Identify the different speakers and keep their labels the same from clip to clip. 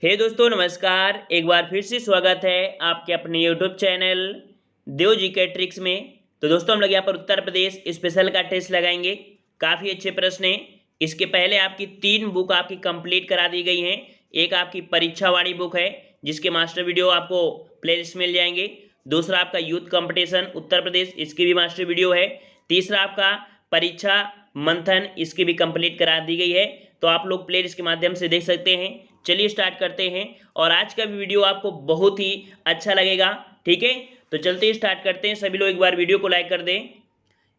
Speaker 1: हे दोस्तों नमस्कार। एक बार फिर से स्वागत है आपके अपने यूट्यूब चैनल देव जी के ट्रिक्स में। तो दोस्तों हम लोग यहाँ पर उत्तर प्रदेश स्पेशल का टेस्ट लगाएंगे। काफ़ी अच्छे प्रश्न हैं। इसके पहले आपकी 3 बुक आपकी कंप्लीट करा दी गई हैं। एक आपकी परीक्षा वाली बुक है जिसके मास्टर वीडियो आपको प्लेलिस्ट मिल जाएंगे। दूसरा आपका यूथ कंपटीशन उत्तर प्रदेश, इसकी भी मास्टर वीडियो है। तीसरा आपका परीक्षा मंथन, इसकी भी कंप्लीट करा दी गई है। तो आप लोग प्लेलिस्ट के माध्यम से देख सकते हैं। चलिए स्टार्ट करते हैं और आज का भी वीडियो आपको बहुत ही अच्छा लगेगा। ठीक है, तो चलते ही स्टार्ट करते हैं। सभी लोग एक बार वीडियो को लाइक कर दें।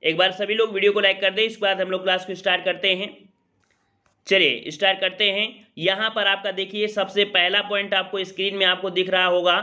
Speaker 1: एक बार सभी लोग वीडियो को लाइक कर दें। इसके बाद हम लोग क्लास को स्टार्ट करते हैं। चलिए स्टार्ट करते हैं। यहाँ पर आपका देखिए सबसे पहला पॉइंट आपको स्क्रीन में आपको दिख रहा होगा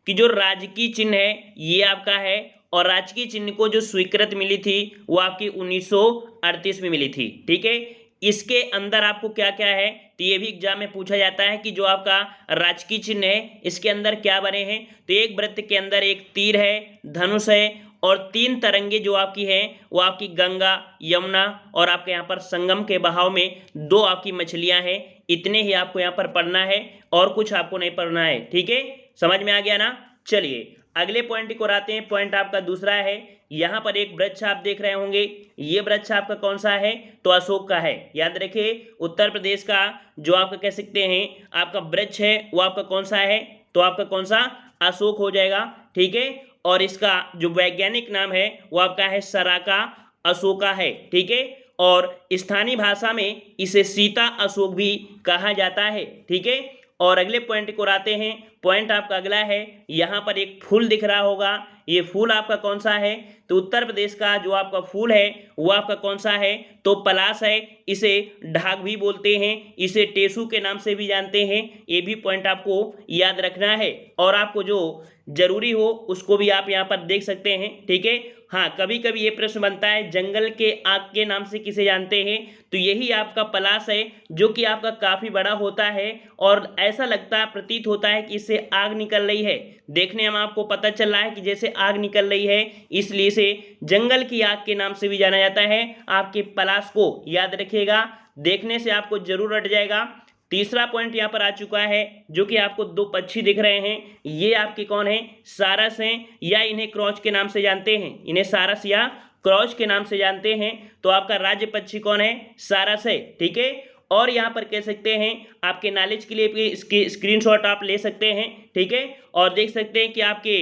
Speaker 1: कि जो राजकीय चिन्ह है ये आपका है और राजकीय चिन्ह को जो स्वीकृत मिली थी वो आपकी 1938 में मिली थी। ठीक है, इसके अंदर आपको क्या क्या है तो ये भी एग्जाम में पूछा जाता है कि जो आपका राजकीय चिन्ह है इसके अंदर क्या बने हैं। तो एक वृत्त के अंदर एक तीर है, धनुष है और 3 तरंगे जो आपकी हैं वो आपकी गंगा, यमुना और आपके यहाँ पर संगम के बहाव में 2 आपकी मछलियां हैं। इतने ही आपको यहाँ पर पढ़ना है और कुछ आपको नहीं पढ़ना है। ठीक है, समझ में आ गया ना। चलिए अगले पॉइंट को आते हैं। पॉइंट आपका दूसरा है। यहाँ पर एक वृक्ष आप देख रहे होंगे। ये वृक्ष आपका कौन सा है तो अशोक का है। याद रखिए उत्तर प्रदेश का जो आपका कह सकते हैं आपका वृक्ष है वो आपका कौन सा है तो आपका कौन सा अशोक हो जाएगा। ठीक है, और इसका जो वैज्ञानिक नाम है वो आपका है सराका अशोका है। ठीक है, और स्थानीय भाषा में इसे सीता अशोक भी कहा जाता है। ठीक है, और अगले पॉइंट को आते हैं। पॉइंट आपका अगला है। यहाँ पर एक फूल दिख रहा होगा। ये फूल आपका कौन सा है तो उत्तर प्रदेश का जो आपका फूल है वो आपका कौन सा है तो पलाश है। इसे ढाक भी बोलते हैं, इसे टेसू के नाम से भी जानते हैं। ये भी पॉइंट आपको याद रखना है और आपको जो जरूरी हो उसको भी आप यहाँ पर देख सकते हैं। ठीक है, हाँ कभी कभी ये प्रश्न बनता है जंगल के आग के नाम से किसे जानते हैं तो यही आपका पलाश है जो कि आपका काफी बड़ा होता है और ऐसा लगता है प्रतीत होता है कि इससे आग निकल रही है। देखने में आपको पता चल रहा है कि जैसे आग निकल रही है, इसलिए इसे जंगल की आग के नाम से भी जाना जाता है। आपके पलाश को याद रखिएगा, देखने से आपको जरूर रट जाएगा। तीसरा पॉइंट यहाँ पर आ चुका है जो कि आपको 2 पक्षी दिख रहे हैं। ये आपके कौन है सारस हैं या इन्हें क्रॉच के नाम से जानते हैं। इन्हें सारस या क्रॉच के नाम से जानते हैं। तो आपका राज्य पक्षी कौन है सारस है। ठीक है, और यहाँ पर कह सकते हैं आपके नॉलेज के लिए भी इसके स्क्रीनशॉट आप ले सकते हैं। ठीक है, और देख सकते हैं कि आपके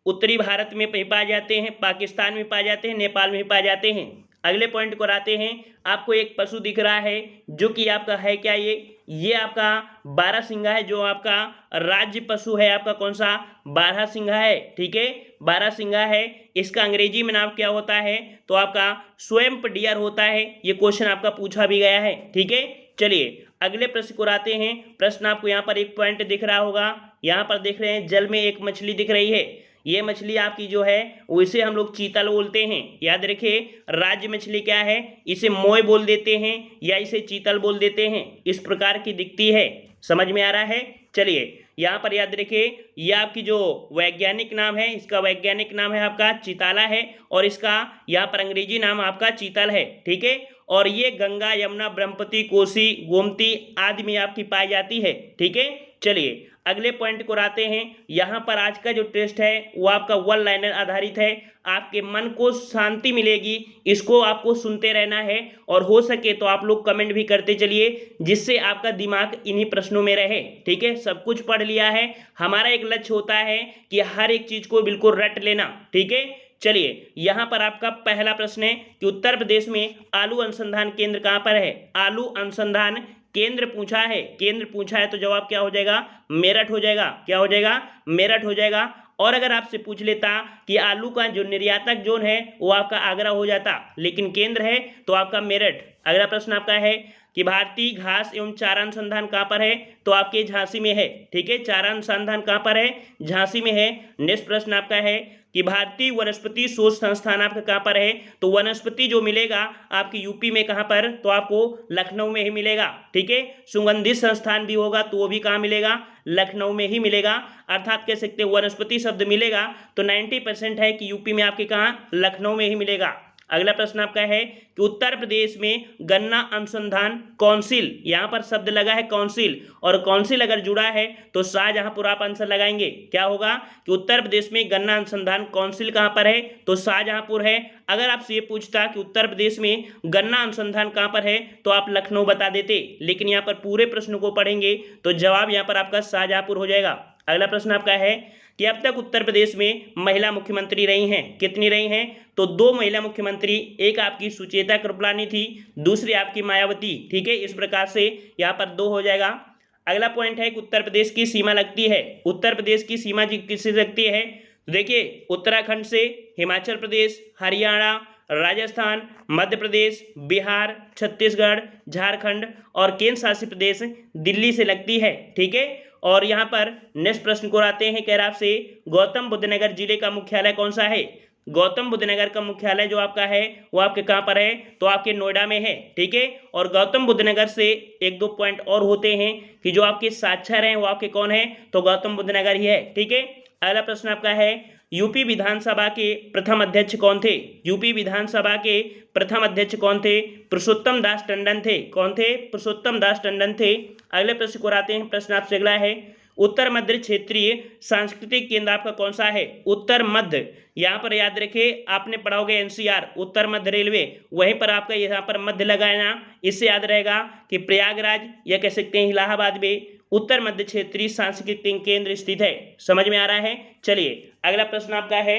Speaker 1: उत्तरी भारत में पाए जाते हैं, पाकिस्तान में पाए जाते हैं, नेपाल में पाए जाते हैं। अगले पॉइंट को आते हैं। आपको एक पशु दिख रहा है जो कि आपका है क्या ये आपका बारहसिंगा है। जो आपका राज्य पशु है आपका कौन सा बारहसिंगा है। ठीक है, बारहसिंगा है। इसका अंग्रेजी में नाम क्या होता है तो आपका स्वैम्प डियर होता है। ये क्वेश्चन आपका पूछा भी गया है। ठीक है, चलिए अगले प्रश्न को आते हैं। प्रश्न आपको यहाँ पर एक पॉइंट दिख रहा होगा। यहाँ पर देख रहे हैं जल में एक मछली दिख रही है। ये मछली आपकी जो है उसे हम लोग चीतल बोलते हैं। याद रखिए राज्य मछली क्या है, इसे मोय बोल देते हैं या इसे चीतल बोल देते हैं। इस प्रकार की दिखती है। समझ में आ रहा है। चलिए यहाँ पर याद रखिए ये आपकी जो वैज्ञानिक नाम है, इसका वैज्ञानिक नाम है आपका चिताला है और इसका यहाँ पर अंग्रेजी नाम आपका चीतल है। ठीक है, और ये गंगा, यमुना, ब्रह्मपुत्री, कोसी, गोमती आदि में आपकी पाई जाती है। ठीक है, चलिए अगले पॉइंट को आते हैं। यहाँ पर आज का जो टेस्ट है वो आपका 1 लाइनर आधारित है। आपके मन को शांति मिलेगी, इसको आपको सुनते रहना है और हो सके तो आप लोग कमेंट भी करते चलिए जिससे आपका दिमाग इन्हीं प्रश्नों में रहे। ठीक है, सब कुछ पढ़ लिया है। हमारा एक लक्ष्य होता है कि हर एक चीज को बिल्कुल रट लेना। ठीक है, चलिए यहाँ पर आपका पहला प्रश्न है कि उत्तर प्रदेश में आलू अनुसंधान केंद्र कहाँ पर है। आलू अनुसंधान केंद्र पूछा है। केंद्र पूछा है तो जवाब क्या हो जाएगा मेरठ हो जाएगा। क्या हो जाएगा मेरठ हो जाएगा। और अगर आपसे पूछ लेता कि आलू का जो निर्यातक जोन है वो आपका आगरा हो जाता, लेकिन केंद्र है तो आपका मेरठ। अगला प्रश्न आपका है कि भारतीय घास एवं चारा अनुसंधान कहाँ पर है तो आपके झांसी में है। ठीक है, चारा अनुसंधान कहाँ पर है झांसी में है। नेक्स्ट प्रश्न आपका है कि भारतीय वनस्पति शोध संस्थान आपका कहाँ पर है तो वनस्पति जो मिलेगा आपकी यूपी में कहाँ पर तो आपको लखनऊ में ही मिलेगा। ठीक है, सुगंधित संस्थान भी होगा तो वो भी कहाँ मिलेगा लखनऊ में ही मिलेगा। अर्थात कह सकते हैं वनस्पति शब्द मिलेगा तो 90% है कि यूपी में आपके कहाँ लखनऊ में ही मिलेगा। अगला प्रश्न आपका है कि उत्तर प्रदेश में गन्ना अनुसंधान काउंसिल, यहाँ पर शब्द लगा है काउंसिल, और काउंसिल अगर जुड़ा है तो शाहजहांपुर आप आंसर लगाएंगे। क्या होगा कि उत्तर प्रदेश में गन्ना अनुसंधान काउंसिल कहाँ पर है, तो शाहजहांपुर है। अगर आपसे ये पूछता कि उत्तर प्रदेश में गन्ना अनुसंधान कहाँ पर है, तो आप लखनऊ बता देते, लेकिन यहाँ पर पूरे प्रश्न को पढ़ेंगे तो जवाब यहाँ पर आपका शाहजहांपुर हो जाएगा। अगला प्रश्न आपका है कि अब तक उत्तर प्रदेश में महिला मुख्यमंत्री रही हैं, कितनी रही हैं, तो 2 महिला मुख्यमंत्री, एक आपकी सुचेता कृपलानी थी, दूसरी आपकी मायावती। ठीक है, इस प्रकार से यहाँ पर 2 हो जाएगा। अगला पॉइंट है कि उत्तर प्रदेश की सीमा लगती है, उत्तर प्रदेश की सीमा किससे लगती है, तो देखिए उत्तराखंड से, हिमाचल प्रदेश, हरियाणा, राजस्थान, मध्य प्रदेश, बिहार, छत्तीसगढ़, झारखंड और केंद्र शासित प्रदेश दिल्ली से लगती है। ठीक है, और यहाँ पर नेक्स्ट प्रश्न को आते हैं, कह रहा आपसे गौतम बुद्ध नगर जिले का मुख्यालय कौन सा है। गौतम बुद्ध नगर का मुख्यालय जो आपका है वो आपके कहाँ पर है, तो आपके नोएडा में है। ठीक है, और गौतम बुद्ध नगर से 1-2 पॉइंट और होते हैं कि जो आपके साक्षर हैं वो आपके कौन है, तो गौतम बुद्ध नगर ही है। ठीक है, अगला प्रश्न आपका है यूपी विधानसभा के प्रथम अध्यक्ष कौन थे। यूपी विधानसभा के प्रथम अध्यक्ष कौन थे, पुरुषोत्तम दास टंडन थे। कौन थे, पुरुषोत्तम दास टंडन थे। अगले प्रश्न को आते हैं, प्रश्न आपसे अगला है उत्तर मध्य क्षेत्रीय सांस्कृतिक केंद्र आपका कौन सा है। उत्तर मध्य, यहाँ पर याद रखिए आपने पढ़ा होगा एनसीआर, उत्तर मध्य रेलवे, वहीं पर आपका यहाँ पर मध्य लगाना, इससे याद रहेगा कि प्रयागराज या कह सकते हैं इलाहाबाद में उत्तर मध्य क्षेत्रीय सांस्कृतिक केंद्र स्थित है। समझ में आ रहा है। चलिए अगला प्रश्न आपका है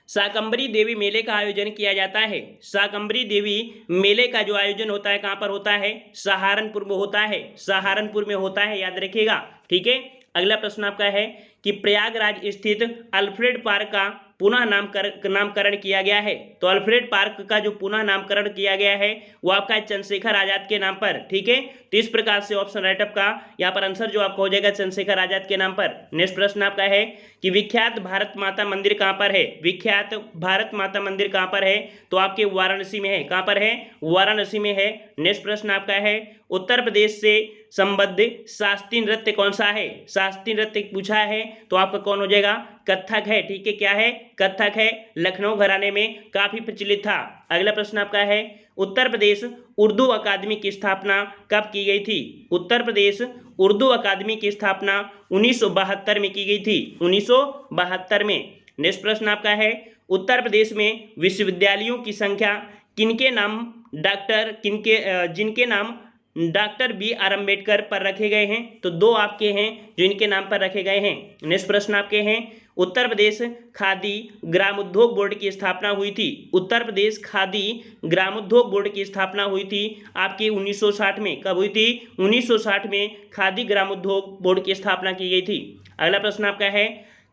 Speaker 1: शाकंभरी देवी मेले का आयोजन किया जाता है। शाकंभरी देवी मेले का जो आयोजन होता है कहाँ पर होता है, सहारनपुर में होता है, सहारनपुर में होता है, याद रखिएगा। ठीक है, अगला प्रश्न आपका है कि प्रयागराज स्थित अल्फ्रेड पार्क का पुनः नामकरण किया गया है। तो अल्फ्रेड पार्क का जो पुनः नामकरण किया गया है वो आपका चंद्रशेखर आजाद के नाम पर। ठीक है, तो इस प्रकार से ऑप्शन राइटअप का यहाँ पर आंसर जो आपका हो जाएगा चंद्रशेखर आजाद के नाम पर। नेक्स्ट प्रश्न आपका है कि विख्यात भारत माता मंदिर कहाँ पर है। विख्यात भारत माता मंदिर कहाँ पर है, तो आपके वाराणसी में है। कहाँ पर है, वाराणसी में है। नेक्स्ट प्रश्न आपका है उत्तर प्रदेश से संबद्ध शास्त्रीय नृत्य कौन सा है। शास्त्रीय नृत्य पूछा है तो आपका कौन हो जाएगा, कथक है। ठीक है, क्या है, कथक है, लखनऊ घराने में काफी प्रचलित था। अगला प्रश्न आपका है उत्तर प्रदेश उर्दू अकादमी की स्थापना कब की गई थी। उत्तर प्रदेश उर्दू अकादमी की स्थापना 1972 में की गई थी, 1972 में। नेक्स्ट प्रश्न आपका है उत्तर प्रदेश में विश्वविद्यालयों की संख्या किनके नाम जिनके नाम डॉक्टर बी.आर. अम्बेडकर पर रखे गए हैं, तो 2 आपके हैं जो इनके नाम पर रखे गए हैं। नेक्स्ट प्रश्न आपके हैं उत्तर प्रदेश खादी ग्रामोद्योग बोर्ड की स्थापना हुई थी। उत्तर प्रदेश खादी ग्रामोद्योग बोर्ड की स्थापना हुई थी आपकी 1960 में। कब हुई थी, 1960 में खादी ग्रामोद्योग बोर्ड की स्थापना की गई थी। अगला प्रश्न आपका है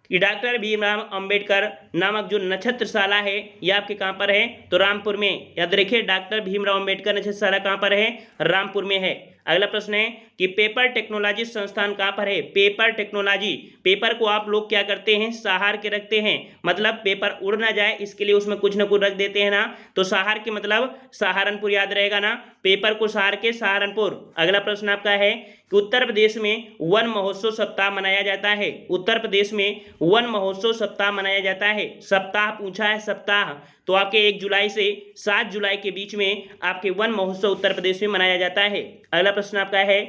Speaker 1: कि डॉक्टर भीमराव अंबेडकर नामक जो नक्षत्रशाला है यह आपके कहाँ पर है, तो रामपुर में। याद रखिए डॉक्टर भीमराव अंबेडकर नक्षत्रशाला कहाँ पर है, रामपुर में है। अगला प्रश्न है कि पेपर टेक्नोलॉजी संस्थान कहाँ पर है। पेपर टेक्नोलॉजी, पेपर को आप लोग क्या करते हैं, सहार के रखते हैं, मतलब पेपर उड़ ना जाए इसके लिए उसमें कुछ ना कुछ रख देते हैं ना, तो सहार के मतलब सहारनपुर याद रहेगा ना, पेपर को सहार के सहारनपुर। अगला प्रश्न आपका है कि उत्तर प्रदेश में वन महोत्सव सप्ताह मनाया जाता है। उत्तर प्रदेश में वन महोत्सव सप्ताह मनाया जाता है। सप्ताह पूछा है, सप्ताह, तो आपके 1 जुलाई से 7 जुलाई के बीच में आपके वन महोत्सव उत्तर प्रदेश में मनाया जाता है। अगला प्रश्न आपका है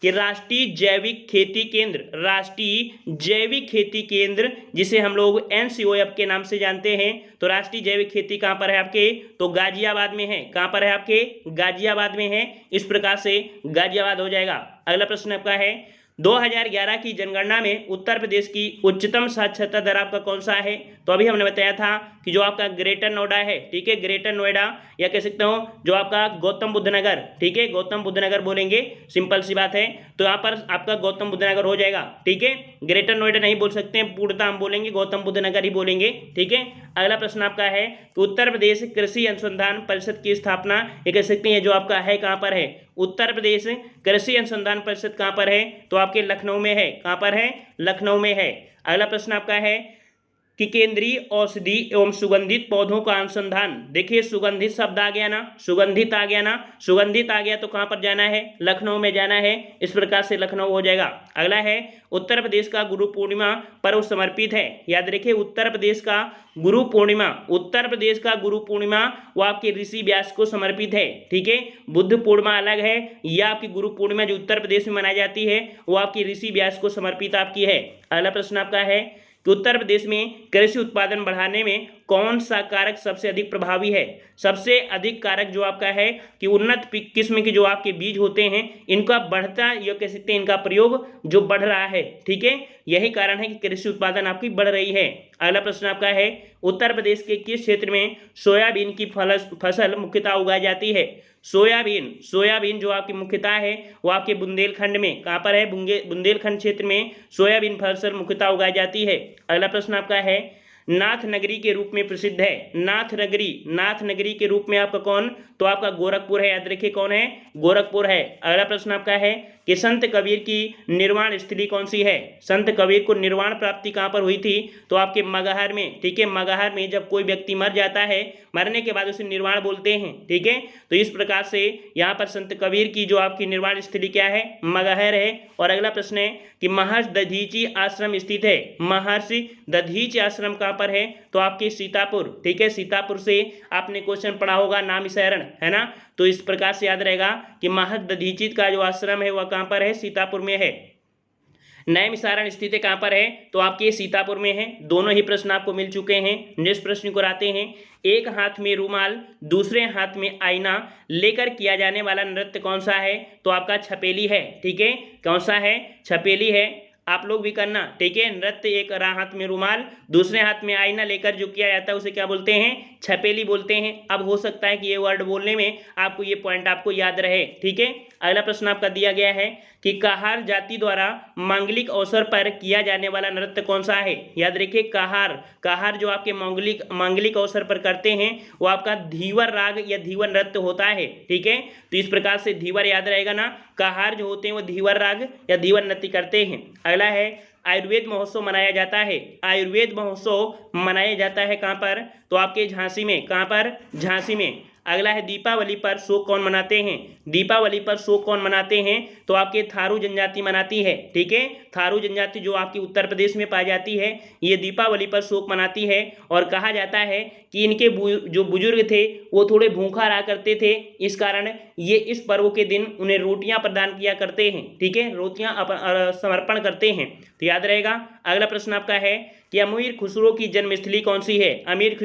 Speaker 1: कि राष्ट्रीय जैविक खेती केंद्र, राष्ट्रीय जैविक खेती केंद्र जिसे हम लोग NCOF के नाम से जानते हैं, तो राष्ट्रीय जैविक खेती कहाँ पर है आपके, तो गाजियाबाद में है। कहाँ पर है आपके, गाजियाबाद में है। इस प्रकार से गाजियाबाद हो जाएगा। अगला प्रश्न आपका है 2011 की जनगणना में उत्तर प्रदेश की उच्चतम साक्षरता दर आपका कौन सा है, तो अभी हमने बताया था कि जो आपका ग्रेटर नोएडा है। ठीक है, ग्रेटर नोएडा या कह सकते हो जो आपका गौतम बुद्ध नगर। ठीक है, गौतम बुद्ध नगर बोलेंगे, सिंपल सी बात है, तो यहाँ पर आपका गौतम बुद्ध नगर हो जाएगा। ठीक है, ग्रेटर नोएडा नहीं बोल सकते हैं, पूर्णतः हम बोलेंगे गौतम बुद्ध नगर ही बोलेंगे। ठीक है, अगला प्रश्न आपका है कि उत्तर प्रदेश कृषि अनुसंधान परिषद की स्थापना ये कह सकते हैं जो आपका है कहाँ पर है, उत्तर प्रदेश कृषि अनुसंधान परिषद कहाँ पर है, तो आपके लखनऊ में है। कहाँ पर है, लखनऊ में है। अगला प्रश्न आपका है कि केंद्रीय औषधि एवं सुगंधित पौधों का अनुसंधान। देखिए सुगंधित शब्द आ गया ना, सुगंधित आ गया ना, सुगंधित आ गया तो कहाँ पर जाना है, लखनऊ में जाना है। इस प्रकार से लखनऊ हो जाएगा। अगला है उत्तर प्रदेश का गुरु पूर्णिमा पर्व समर्पित है। याद रखिए उत्तर प्रदेश का गुरु पूर्णिमा, उत्तर प्रदेश का गुरु पूर्णिमा वो आपके ऋषि व्यास को समर्पित है। ठीक है, बुद्ध पूर्णिमा अलग है, यह आपकी गुरु पूर्णिमा जो उत्तर प्रदेश में मनाई जाती है वो आपकी ऋषि व्यास को समर्पित आपकी है। अगला प्रश्न आपका है कि उत्तर प्रदेश में कृषि उत्पादन बढ़ाने में कौन सा कारक सबसे अधिक प्रभावी है। सबसे अधिक कारक जो आपका है कि उन्नत किस्म के जो आपके बीज होते हैं इनका बढ़ता, ये कह सकते हैं इनका प्रयोग जो बढ़ रहा है। ठीक है, यही कारण है कि कृषि उत्पादन आपकी बढ़ रही है। अगला प्रश्न आपका है उत्तर प्रदेश के किस क्षेत्र में सोयाबीन की फसल मुख्यतः उगाई जाती है। सोयाबीन, सोयाबीन जो आपकी मुख्यतः है वो आपके बुंदेलखंड में, कहाँ पर है, बुंदेलखंड क्षेत्र में सोयाबीन फसल मुख्यतः उगाई जाती है। अगला प्रश्न आपका है नाथ नगरी के रूप में प्रसिद्ध है। नाथ नगरी, नाथ नगरी के रूप में आपका कौन, तो आपका गोरखपुर है। याद रखिए कौन है, गोरखपुर है। अगला प्रश्न आपका है कि संत कबीर की निर्वाण स्थली कौन सी है। संत कबीर को निर्वाण प्राप्ति कहाँ पर हुई थी, तो आपके मगहर में। ठीक है, मगहर में जब कोई व्यक्ति मर जाता है, मरने के बाद उसे निर्वाण बोलते हैं। ठीक है, तो इस प्रकार से यहाँ पर संत कबीर की जो आपकी निर्वाण स्थली क्या है, मगहर है। और अगला प्रश्न है कि महर्षि दधीची आश्रम स्थित है। महर्षि दधीची आश्रम कहाँ पर है, तो आपके सीतापुर। ठीक है, सीतापुर से आपने क्वेश्चन पढ़ा होगा नामशरण, है ना, तो इस प्रकार से याद रहेगा कि महर्षि दधीची का जो आश्रम है वह कहाँ पर है, सीतापुर में है। नैमिषारण्य स्थित कहाँ पर है, तो आपके सीतापुर में है। दोनों ही प्रश्न आपको मिल चुके हैं। नेक्स्ट प्रश्न को आते हैं, एक हाथ में रूमाल दूसरे हाथ में आईना लेकर किया जाने वाला नृत्य कौन सा है, तो आपका छपेली है। ठीक है, कौन सा है, छपेली है। आप लोग भी करना। ठीक है, नृत्य एक हाथ में रूमाल दूसरे हाथ में आईना लेकर जो किया जाता है उसे क्या बोलते हैं, छपेली बोलते हैं। अब हो सकता है कि ये वर्ड बोलने में आपको ये पॉइंट आपको याद रहे। ठीक है, अगला प्रश्न आपका दिया गया है कि कहार जाति द्वारा मांगलिक अवसर पर किया जाने वाला नृत्य कौन सा है। याद रखिए कहार, कहार जो आपके मांगलिक अवसर पर करते हैं वो आपका धीवर राग या धीवर नृत्य होता है। ठीक है, तो इस प्रकार से धीवर याद रहेगा ना, कहार जो होते हैं वो धीवर राग या धीवर नृत्य करते हैं। अगला है आयुर्वेद महोत्सव मनाया जाता है। आयुर्वेद महोत्सव मनाया जाता है कहाँ पर, तो आपके झांसी में। कहाँ पर, झांसी में। अगला है दीपावली पर शोक कौन मनाते हैं। दीपावली पर शोक कौन मनाते हैं, तो आपके थारू जनजाति मनाती है। ठीक है, थारू जनजाति जो आपकी उत्तर प्रदेश में पाई जाती है ये दीपावली पर शोक मनाती है। और कहा जाता है कि इनके जो बुजुर्ग थे वो थोड़े भूखा रहा करते थे, इस कारण ये इस पर्व के दिन उन्हें रोटियां प्रदान किया करते हैं। ठीक है, रोटियां समर्पण करते हैं, तो याद रहेगा। अगला प्रश्न आपका है कि अमीर खुसरो की जन्मस्थली कौन सी है। अमीर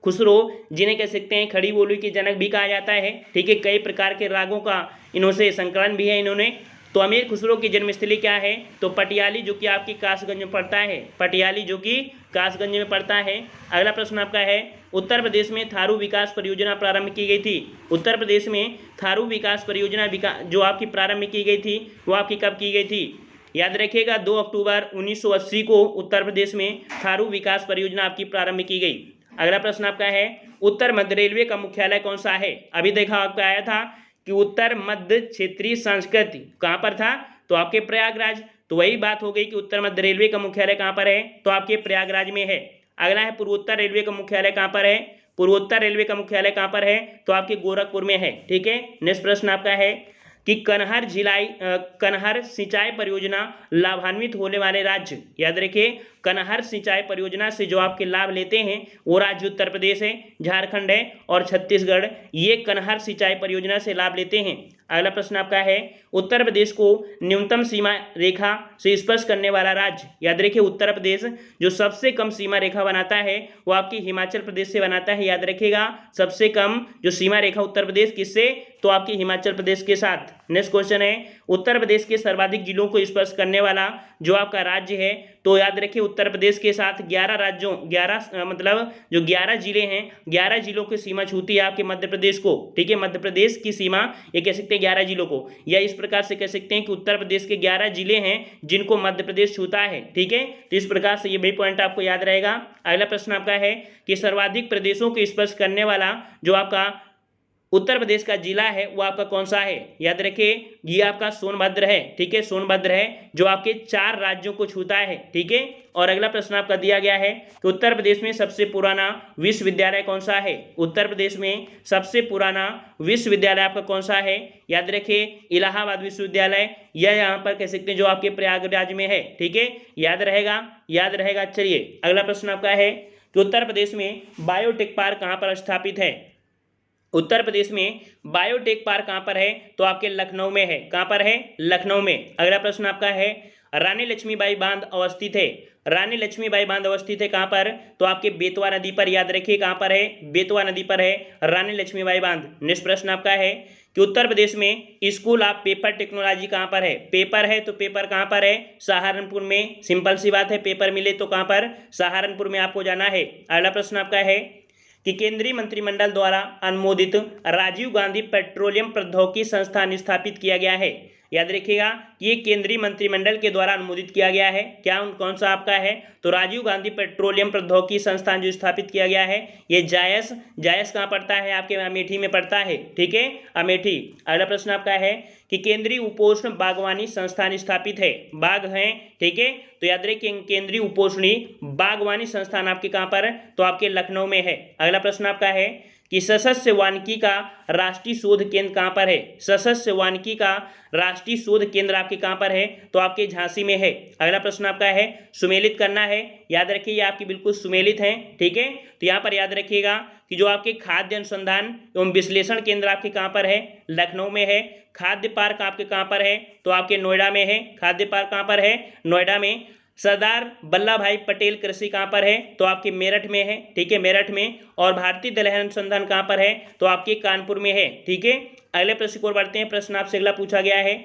Speaker 1: खुसरो जिन्हें कह सकते हैं खड़ी बोली के जनक भी कहा जाता है। ठीक है, कई प्रकार के रागों का इन्होंने संकलन भी है इन्होंने। तो अमीर खुसरो की जन्मस्थली क्या है, तो पटियाली जो कि आपकी कासगंज में पड़ता है। पटियाली जो कि कासगंज में पड़ता है। अगला प्रश्न आपका है उत्तर प्रदेश में थारू विकास परियोजना प्रारंभ की गई थी। उत्तर प्रदेश में थारू विकास परियोजना जो आपकी प्रारंभ की गई थी वो आपकी कब की गई थी, याद रखिएगा 2 अक्टूबर 1980 को उत्तर प्रदेश में थारू विकास परियोजना आपकी प्रारंभ की गई। अगला प्रश्न आपका है उत्तर मध्य रेलवे का मुख्यालय कौन सा है। अभी देखा आपका आया था कि उत्तर मध्य क्षेत्रीय संस्कृति कहाँ पर था, तो आपके प्रयागराज। तो वही बात हो गई कि उत्तर मध्य रेलवे का मुख्यालय कहाँ पर है, तो आपके प्रयागराज में है। अगला है पूर्वोत्तर रेलवे का मुख्यालय कहाँ पर है। पूर्वोत्तर रेलवे का मुख्यालय कहाँ पर है, तो आपके गोरखपुर में है। ठीक है, नेक्स्ट प्रश्न आपका है कि कनहर सिंचाई परियोजना लाभान्वित होने वाले राज्य। याद रखिए कनहर सिंचाई परियोजना से जो आपके लाभ लेते हैं वो राज्य उत्तर प्रदेश है, झारखंड है और छत्तीसगढ़, ये कनहर सिंचाई परियोजना से लाभ लेते हैं। अगला प्रश्न आपका है उत्तर प्रदेश को न्यूनतम सीमा रेखा से स्पर्श करने वाला राज्य। याद रखिए उत्तर प्रदेश जो सबसे कम सीमा रेखा बनाता है वो आपकी हिमाचल प्रदेश से बनाता है। याद रखिएगा सबसे कम जो सीमा रेखा उत्तर प्रदेश किससे, तो आपकी हिमाचल प्रदेश के साथ। नेक्स्ट क्वेश्चन है उत्तर प्रदेश के सर्वाधिक जिलों को स्पर्श करने वाला जो आपका राज्य है, तो याद रखिए उत्तर प्रदेश के साथ 11 राज्यों 11 मतलब जो 11 जिले हैं 11 जिलों की सीमा छूती है आपके मध्य प्रदेश को। ठीक है, मध्य प्रदेश की सीमा ये कह सकते हैं 11 जिलों को, या इस प्रकार से कह सकते हैं कि उत्तर प्रदेश के 11 जिले हैं जिनको मध्य प्रदेश छूता है। ठीक है, तो इस प्रकार से ये भी पॉइंट आपको याद रहेगा। अगला प्रश्न आपका है कि सर्वाधिक प्रदेशों को स्पर्श करने वाला जो आपका उत्तर प्रदेश का जिला है वो आपका कौन सा है? याद रखिए ये आपका सोनभद्र है, ठीक है, सोनभद्र है जो आपके 4 राज्यों को छूता है, ठीक है। और अगला प्रश्न आपका दिया गया है कि उत्तर प्रदेश में सबसे पुराना विश्वविद्यालय कौन सा है? उत्तर प्रदेश में सबसे पुराना विश्वविद्यालय आपका कौन सा है? याद रखिए इलाहाबाद विश्वविद्यालय, या यहाँ पर कह सकते हैं जो आपके प्रयागराज में है, ठीक है, याद रहेगा, याद रहेगा। चलिए अगला प्रश्न आपका है कि उत्तर प्रदेश में बायोटेक पार्क कहाँ पर स्थापित है? उत्तर प्रदेश में बायोटेक पार्क कहाँ पर है? तो आपके लखनऊ में है। कहाँ पर है? लखनऊ में। अगला प्रश्न आपका है रानी लक्ष्मीबाई बांध अवस्थित है। रानी लक्ष्मीबाई बांध अवस्थित है कहाँ पर? तो आपके बेतवा नदी पर। याद रखिए कहाँ पर है? बेतवा नदी पर है रानी लक्ष्मीबाई बांध। नेक्स्ट प्रश्न आपका है कि उत्तर प्रदेश में स्कूल ऑफ पेपर टेक्नोलॉजी कहाँ पर है? पेपर है तो पेपर कहाँ पर है? सहारनपुर में। सिंपल सी बात है, पेपर मिले तो कहाँ पर? सहारनपुर में आपको जाना है। अगला प्रश्न आपका है कि केंद्रीय मंत्रिमंडल द्वारा अनुमोदित राजीव गांधी पेट्रोलियम प्रौद्योगिकी संस्थान स्थापित किया गया है। याद रखिएगा कि ये केंद्रीय मंत्रिमंडल के द्वारा अनुमोदित किया गया है। क्या कौन सा आपका है? तो राजीव गांधी पेट्रोलियम प्रौद्योगिकी संस्थान जो स्थापित किया गया है ये जायस कहाँ पड़ता है? आपके अमेठी में पड़ता है, ठीक है, अमेठी। अगला प्रश्न आपका है कि केंद्रीय उपोष्ण बागवानी संस्थान स्थापित है। बाग हैं, ठीक है, तो याद रखिए केंद्रीय उपोष्णी बागवानी संस्थान आपके कहाँ पर? तो आपके लखनऊ में है। अगला प्रश्न आपका है कि सशस्त्र वानिकी का राष्ट्रीय शोध केंद्र कहाँ पर है? सशस्त्र वानिकी का राष्ट्रीय शोध केंद्र आपके कहाँ पर है? तो आपके झांसी में है। अगला प्रश्न आपका है सुमेलित करना है। याद रखिए ये आपकी बिल्कुल सुमेलित है, ठीक है, तो यहाँ पर याद रखिएगा कि जो आपके खाद्य अनुसंधान एवं विश्लेषण केंद्र आपके कहाँ पर है? लखनऊ में है। खाद्य पार्क आपके कहाँ पर है? तो आपके नोएडा में है। खाद्य पार्क कहाँ पर है? नोएडा में। सरदार वल्लभ भाई पटेल कृषि कहाँ पर है? तो आपके मेरठ में है, ठीक है, मेरठ में। और भारतीय दलहन अनुसंधान कहाँ पर है? तो आपके कानपुर में है, ठीक है। अगले प्रश्न की ओर बढ़ते हैं। प्रश्न आपसे अगला पूछा गया है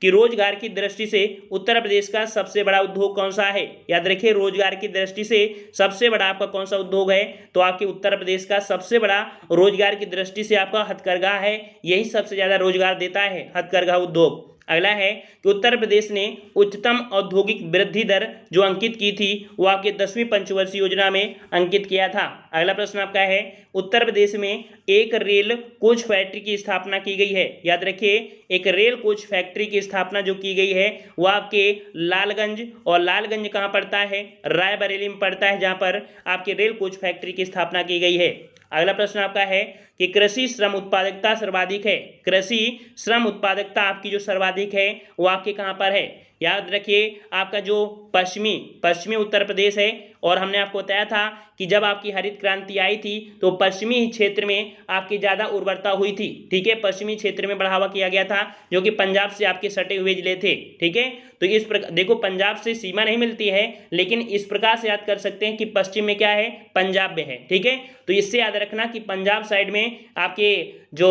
Speaker 1: कि रोजगार की दृष्टि से उत्तर प्रदेश का सबसे बड़ा उद्योग कौन सा है? याद रखिए रोजगार की दृष्टि से सबसे बड़ा आपका कौन सा उद्योग है? तो आपके उत्तर प्रदेश का सबसे बड़ा रोजगार की दृष्टि से आपका हथकरघा है। यही सबसे ज्यादा रोजगार देता है, हथकरघा उद्योग। अगला है कि उत्तर प्रदेश ने उच्चतम औद्योगिक वृद्धि दर जो अंकित की थी वो आपके 10वीं पंचवर्षीय योजना में अंकित किया था। अगला प्रश्न आपका है उत्तर प्रदेश में एक रेल कोच फैक्ट्री की स्थापना की गई है। याद रखिए एक रेल कोच फैक्ट्री की स्थापना जो की गई है वो आपके लालगंज, और लालगंज कहाँ पड़ता है? रायबरेली में पड़ता है, जहाँ पर आपके रेल कोच फैक्ट्री की स्थापना की गई है। अगला प्रश्न आपका है कि कृषि श्रम उत्पादकता सर्वाधिक है। कृषि श्रम उत्पादकता आपकी जो सर्वाधिक है वो आपके कहाँ पर है? याद रखिए आपका जो पश्चिमी उत्तर प्रदेश है। और हमने आपको बताया था कि जब आपकी हरित क्रांति आई थी तो पश्चिमी क्षेत्र में आपकी ज़्यादा उर्वरता हुई थी, ठीक है, पश्चिमी क्षेत्र में बढ़ावा किया गया था जो कि पंजाब से आपके सटे हुए जिले थे, ठीक है। तो इस प्रकार देखो पंजाब से सीमा नहीं मिलती है, लेकिन इस प्रकार से याद कर सकते हैं कि पश्चिम में क्या है? पंजाब में है, ठीक है। तो इससे याद रखना कि पंजाब साइड में आपके जो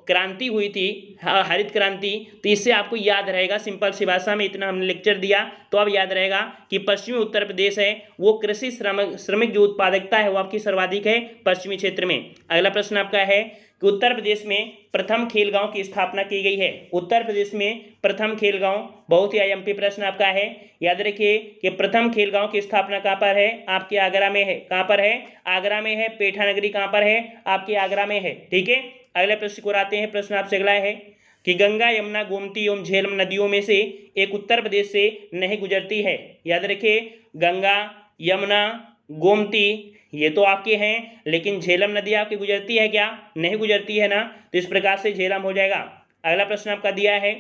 Speaker 1: क्रांति हुई थी हरित क्रांति, तो इससे आपको याद रहेगा, सिंपल सी भाषा में इतना हमने लेक्चर दिया तो अब याद रहेगा कि पश्चिमी उत्तर प्रदेश है वो कृषि श्रमिक जो उत्पादकता है वो आपकी सर्वाधिक है पश्चिमी क्षेत्र में। अगला प्रश्न आपका है कि उत्तर प्रदेश में प्रथम खेल गांव की स्थापना की गई है। उत्तर प्रदेश में प्रथम खेल गांव, बहुत ही आईएमपी प्रश्न आपका है। याद रखिए कि प्रथम खेल गांव की स्थापना कहाँ पर है? आपके आगरा में है। कहाँ पर है? आगरा में है। पेठा नगरी कहाँ पर है? आपके आगरा में है, ठीक है। अगले प्रश्न को आते हैं। प्रश्न आपसे अगला है कि गंगा, यमुना, गोमती एवं झेलम नदियों में से एक उत्तर प्रदेश से नहर गुजरती है। याद रखिए गंगा, यमुना, गोमती ये तो आपके हैं, लेकिन झेलम नदी आपकी गुजरती है क्या? नहीं गुजरती है ना, तो इस प्रकार से झेलम हो जाएगा। अगला प्रश्न आपका दिया है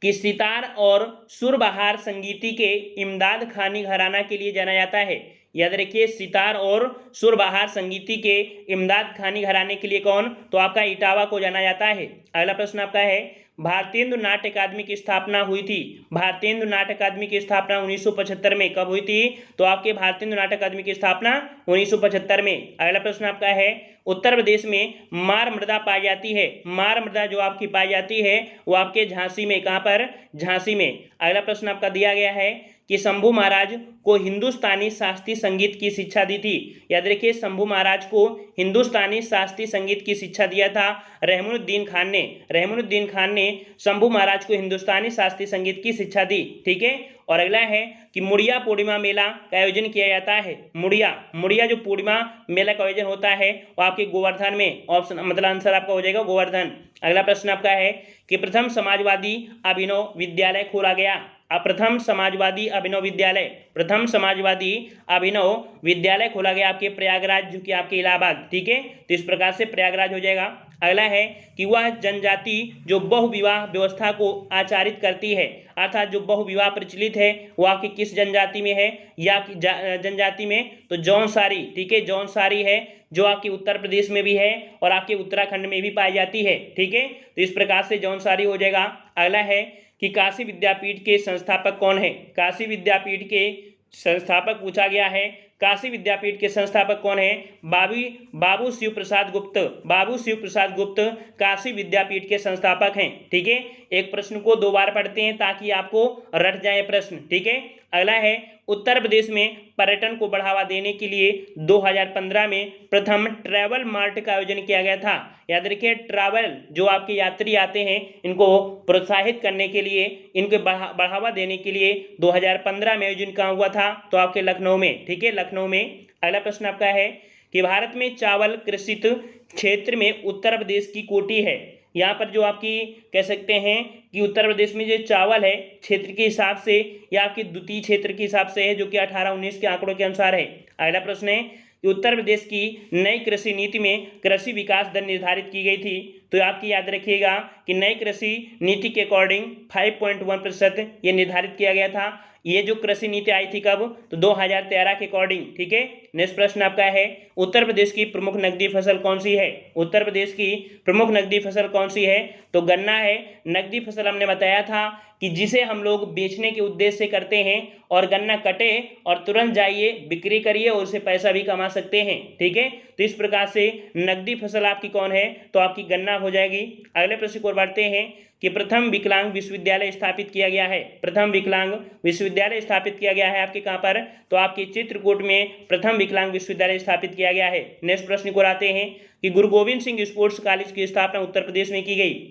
Speaker 1: कि सितार और सुरबहार संगीति के इमदाद खानी घराना के लिए जाना जाता है। याद रखिए सितार और सुरबहार संगीति के इमदाद खानी घराने के लिए कौन? तो आपका इटावा को जाना जाता है। अगला प्रश्न आपका है भारतेंदु नाट्य अकादमी की स्थापना हुई थी। भारतेंदु नाट्य अकादमी की स्थापना 1975 में कब हुई थी? तो आपके भारतेंदु नाट्य अकादमी की स्थापना 1975 में। अगला प्रश्न आपका है उत्तर प्रदेश में मार मृदा पाई जाती है। मार मृदा जो आपकी पाई जाती है वो आपके झांसी में। कहाँ पर? झांसी में। अगला प्रश्न आपका दिया गया है कि शंभू महाराज को हिंदुस्तानी शास्त्रीय संगीत की शिक्षा दी थी? याद रखिए, शंभू महाराज को हिंदुस्तानी शास्त्रीय संगीत की शिक्षा दिया था रहमानुद्दीन खान ने। रहमानुद्दीन खान ने शंभू महाराज को हिंदुस्तानी शास्त्रीय संगीत की शिक्षा दी। ठीक है। और अगला है कि मुड़िया पूर्णिमा मेला का आयोजन किया जाता है। मुड़िया जो पूर्णिमा मेला का आयोजन होता है वो आपके गोवर्धन में, ऑप्शन मतलब आंसर आपका हो जाएगा गोवर्धन। अगला प्रश्न आपका है कि प्रथम समाजवादी अभिनव विद्यालय खोला गया। प्रथम समाजवादी अभिनव विद्यालय खोला गया आपके प्रयागराज, जो कि आपके इलाहाबाद। ठीक है, तो इस प्रकार से प्रयागराज हो जाएगा। अगला है कि वह जनजाति जो बहुविवाह व्यवस्था को आचारित करती है, अर्थात जो बहुविवाह प्रचलित है वो आपकी किस जनजाति में है? या आपकी जनजाति में तो जौनसारी। ठीक है, जौनसारी है जो आपके उत्तर प्रदेश में भी है और आपके उत्तराखंड में भी पाई जाती है। ठीक है, तो इस प्रकार से जौनसारी हो जाएगा। अगला है कि काशी विद्यापीठ के संस्थापक कौन है? काशी विद्यापीठ के संस्थापक पूछा गया है। काशी विद्यापीठ के संस्थापक कौन है? बाबू शिव प्रसाद गुप्त। बाबू शिव प्रसाद गुप्त काशी विद्यापीठ के संस्थापक हैं। ठीक है, एक प्रश्न को 2 बार पढ़ते हैं ताकि आपको रट जाए प्रश्न। ठीक है। अगला है उत्तर प्रदेश में पर्यटन को बढ़ावा देने के लिए 2015 में प्रथम ट्रैवल मार्ट का आयोजन किया गया था। याद रखिए, ट्रैवल जो आपके यात्री आते हैं इनको प्रोत्साहित करने के लिए, इनको बढ़ावा देने के लिए 2015 में आयोजन कहाँ हुआ था? तो आपके लखनऊ में। ठीक है, लखनऊ में। अगला प्रश्न आपका है कि भारत में चावल कृषित क्षेत्र में उत्तर प्रदेश की कोटि है। यहाँ पर जो आपकी कह सकते हैं कि उत्तर प्रदेश में जो चावल है क्षेत्र के हिसाब से या आपके द्वितीय क्षेत्र के हिसाब से है, जो कि 18-19 के आंकड़ों के अनुसार है। अगला प्रश्न है कि उत्तर प्रदेश की नई कृषि नीति में कृषि विकास दर निर्धारित की गई थी। तो आपकी याद रखिएगा कि नई कृषि नीति के अकॉर्डिंग 5.1% ये निर्धारित किया गया था। ये जो कृषि नीति आई थी कब? तो 2013 के अकॉर्डिंग। ठीक है। नेक्स्ट प्रश्न आपका है उत्तर प्रदेश की प्रमुख नकदी फसल कौन सी है? उत्तर प्रदेश की प्रमुख नकदी फसल कौन सी है? तो गन्ना है। नकदी फसल हमने बताया था कि जिसे हम लोग बेचने के उद्देश्य से करते हैं, और गन्ना कटे और तुरंत जाइए बिक्री करिए और उससे पैसा भी कमा सकते हैं। ठीक है, तो इस प्रकार से नकदी फसल आपकी कौन है? तो आपकी गन्ना हो जाएगी। अगले प्रश्न को बढ़ते हैं कि प्रथम विकलांग विश्वविद्यालय स्थापित किया गया है। प्रथम विकलांग विश्वविद्यालय स्थापित किया गया है आपके कहाँ पर? तो आपके चित्रकूट में प्रथम विकलांग विश्वविद्यालय स्थापित किया गया है। नेक्स्ट प्रश्न को आते हैं कि गुरु गोविंद सिंह स्पोर्ट्स कॉलेज की स्थापना उत्तर प्रदेश में की गई।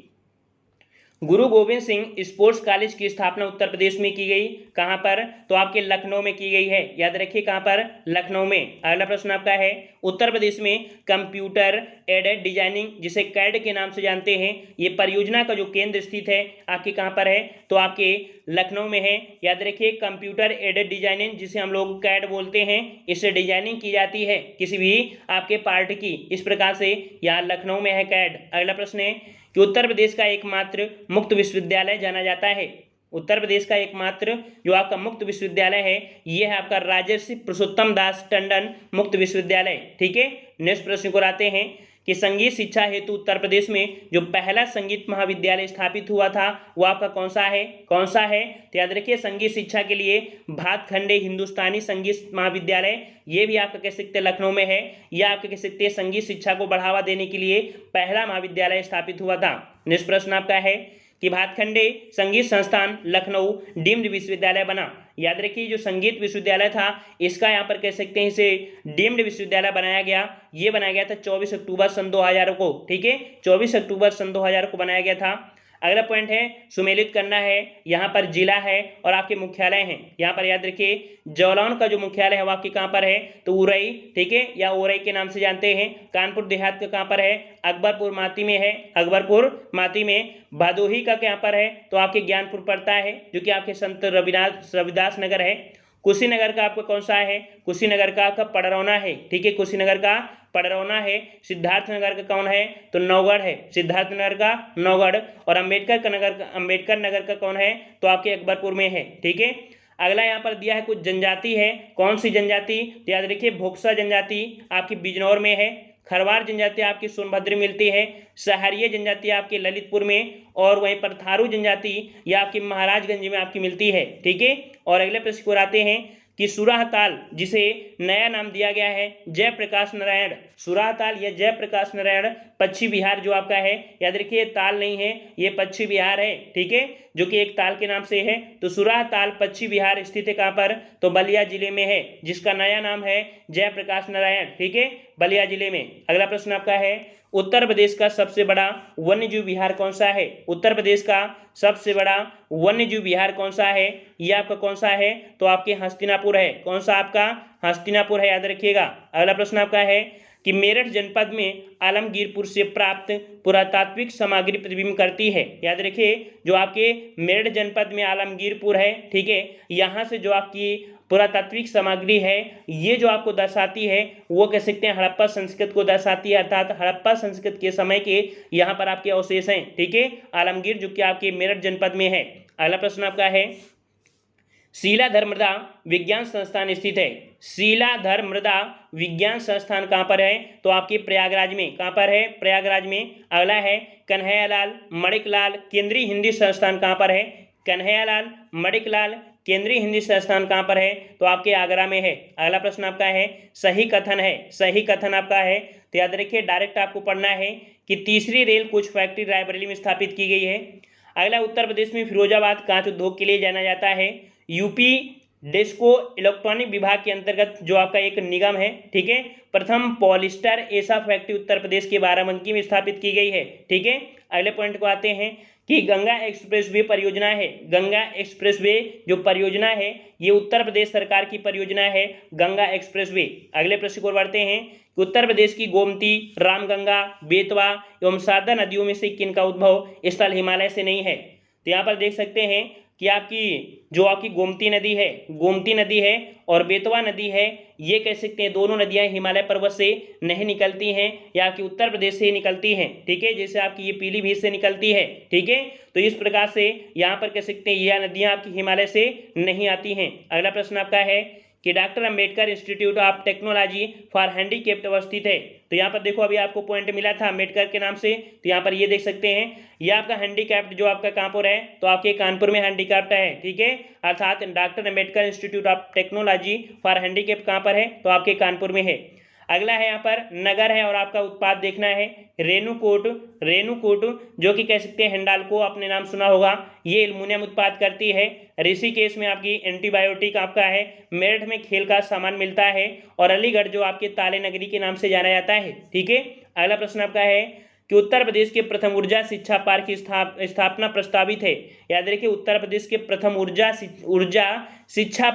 Speaker 1: गुरु गोविंद सिंह स्पोर्ट्स कॉलेज की स्थापना उत्तर प्रदेश में की गई। कहाँ पर? तो आपके लखनऊ में की गई है। याद रखिए कहाँ पर? लखनऊ में। अगला प्रश्न आपका है उत्तर प्रदेश में कंप्यूटर एडेड डिजाइनिंग, जिसे कैड के नाम से जानते हैं, ये परियोजना का जो केंद्र स्थित है आपके कहाँ पर है? तो आपके लखनऊ में है। याद रखिए कंप्यूटर एडेड डिजाइनिंग, जिसे हम लोग कैड बोलते हैं, इससे डिजाइनिंग की जाती है किसी भी आपके पार्ट की। इस प्रकार से यहाँ लखनऊ में है कैड। अगला प्रश्न है कि उत्तर प्रदेश का एकमात्र मुक्त विश्वविद्यालय जाना जाता है। उत्तर प्रदेश का एकमात्र जो आपका मुक्त विश्वविद्यालय है ये है आपका राजर्षि पुरुषोत्तम दास टंडन मुक्त विश्वविद्यालय। ठीक है। नेक्स्ट प्रश्न को आते हैं कि संगीत शिक्षा हेतु उत्तर प्रदेश में जो पहला संगीत महाविद्यालय स्थापित हुआ था वो आपका कौन सा है? तो याद रखिए संगीत शिक्षा के लिए भातखंडे हिंदुस्तानी संगीत महाविद्यालय, ये भी आपका कह सकते हैं लखनऊ में है। यह आपका कह सकते हैं संगीत शिक्षा को बढ़ावा देने के लिए पहला महाविद्यालय स्थापित हुआ था। नेक्स्ट प्रश्न आपका है कि भातखंडे संगीत संस्थान लखनऊ डीम्ड विश्वविद्यालय बना। याद रखिए जो संगीत विश्वविद्यालय था इसका यहाँ पर कह सकते हैं इसे डीम्ड विश्वविद्यालय बनाया गया। ये बनाया गया था 24 अक्टूबर सन 2000 को। ठीक है, 24 अक्टूबर सन 2000 को बनाया गया था। अगला पॉइंट है सुमेलित करना है। यहाँ पर जिला है और आपके मुख्यालय हैं। यहाँ पर याद रखिए जौलौन का जो मुख्यालय है वो आपके कहाँ पर है? तो उरई। ठीक है, या उरई के नाम से जानते हैं। कानपुर देहात का कहाँ पर है? अकबरपुर माती में है। अकबरपुर माती में। भदोही का कहाँ पर है? तो आपके ज्ञानपुर पड़ता है, जो कि आपके संत रविदास नगर है। कुशीनगर का आपका कौन सा है? कुशीनगर का आपका पडरौना है। ठीक है, कुशीनगर का पडरौना है। सिद्धार्थनगर का कौन है? तो नौगढ़ है। सिद्धार्थनगर का नौगढ़। और अम्बेडकर नगर का कौन है? तो आपके अकबरपुर में है। ठीक है। अगला यहाँ पर दिया है कुछ जनजाति है। कौन सी जनजाति? तो याद रखिए भोक्सा जनजाति आपकी बिजनौर में है। खरवार जनजाति आपकी सोनभद्र में मिलती है। सहरिया जनजाति आपके ललितपुर में, और वहीं पर थारू जनजाति या आपकी महाराजगंज में आपकी मिलती है। ठीक है। और अगले प्रश्न को आते हैं कि सुराह ताल, जिसे नया नाम दिया गया है जयप्रकाश नारायण। सुराह ताल या जयप्रकाश नारायण पश्चिम बिहार जो आपका है, याद रखिए ताल नहीं है, ये पश्चिम बिहार है, ठीक है, जो कि एक ताल के नाम से है। तो सुराह ताल पश्चिम बिहार स्थित है कहाँ पर, तो बलिया जिले में है, जिसका नया नाम है जयप्रकाश नारायण, ठीक है, बलिया जिले में। अगला प्रश्न आपका है, उत्तर प्रदेश का सबसे बड़ा वन्यजीव विहार कौन सा है? उत्तर प्रदेश का सबसे बड़ा वन्यजीव विहार कौन सा है? ये आपका कौन सा है? तो आपके हस्तिनापुर है। कौन सा आपका? हस्तिनापुर है, याद रखिएगा। अगला प्रश्न आपका है कि मेरठ जनपद में आलमगीरपुर से प्राप्त पुरातात्विक सामग्री प्रतिबिंब करती है। याद रखिए, जो आपके मेरठ जनपद में आलमगीरपुर है, ठीक है, यहाँ से जो आपकी पुरातात्विक सामग्री है, ये जो आपको दर्शाती है वो कह सकते हैं हड़प्पा संस्कृति को दर्शाती है, अर्थात हड़प्पा संस्कृति के समय के यहाँ पर आपके अवशेष हैं, ठीक है, आलमगीर जो कि आपके मेरठ जनपद में है। अगला प्रश्न आपका है, शीलाधर मृदा विज्ञान संस्थान स्थित है। शीलाधर मृदा विज्ञान संस्थान कहाँ पर है? तो आपके प्रयागराज में। कहाँ पर है? प्रयागराज में। अगला है कन्हैयालाल मणिकलाल केंद्रीय हिंदी संस्थान कहाँ पर है? कन्हैयालाल मणिकलाल केंद्रीय हिंदी संस्थान कहाँ पर है? तो आपके आगरा में है। अगला प्रश्न आपका है, सही कथन है। सही कथन आपका है, तो याद रखिए डायरेक्ट आपको पढ़ना है कि तीसरी रेल कोच फैक्ट्री रायबरेली में स्थापित की गई है। अगला, उत्तर प्रदेश में फिरोजाबाद कांच उद्योग के लिए जाना जाता है। यूपी डेस्को इलेक्ट्रॉनिक विभाग के अंतर्गत जो आपका एक निगम है, ठीक है, प्रथम पॉलिस्टर ऐसा फैक्ट्री उत्तर प्रदेश के बाराबंकी में स्थापित की गई है, ठीक है। अगले पॉइंट को आते हैं कि गंगा एक्सप्रेसवे परियोजना है। गंगा एक्सप्रेसवे जो परियोजना है ये उत्तर प्रदेश सरकार की परियोजना है, गंगा एक्सप्रेसवे। अगले प्रश्न को बढ़ते हैं कि उत्तर प्रदेश की गोमती, रामगंगा, बेतवा एवं शारदा नदियों में से किनका उद्भव स्थल हिमालय से नहीं है? तो यहाँ पर देख सकते हैं कि आपकी गोमती नदी है और बेतवा नदी है, ये कह सकते हैं दोनों नदियां हिमालय पर्वत से नहीं निकलती हैं, या कि उत्तर प्रदेश से ही निकलती हैं, ठीक है, जैसे आपकी ये पीलीभीत से निकलती है, ठीक है। तो इस प्रकार से यहाँ पर कह सकते हैं यह नदियां आपकी हिमालय से नहीं आती हैं। अगला प्रश्न आपका है कि doctor Ambedkar institute of technology for handicapped अवस्थित है। तो यहाँ पर देखो अभी आपको पॉइंट मिला था अंबेडकर के नाम से, तो यहाँ पर ये देख सकते हैं ये आपका हैंडीकैप्ड जो आपका कहाँ पर है, तो आपके कानपुर में हैंडीकैप्ड है, ठीक है, अर्थात doctor Ambedkar institute of technology for handicapped कहाँ पर है? तो आपके कानपुर में है। अगला है यहाँ पर नगर है और आपका उत्पाद देखना है रेणुकूट जो कि कह सकते हैं हिंडाल्को, आपने नाम सुना होगा, ये एल्युमिनियम उत्पाद करती है। ऋषिकेश में आपकी एंटीबायोटिक आपका है, मेरठ में खेल का सामान मिलता है, और अलीगढ़ जो आपके ताले नगरी के नाम से जाना जाता है, ठीक है। अगला प्रश्न आपका है कि उत्तर प्रदेश के प्रथम ऊर्जा शिक्षा पार्क की स्थापना प्रस्तावित है। याद रखिए उत्तर प्रदेश के प्रथम ऊर्जा शिक्षा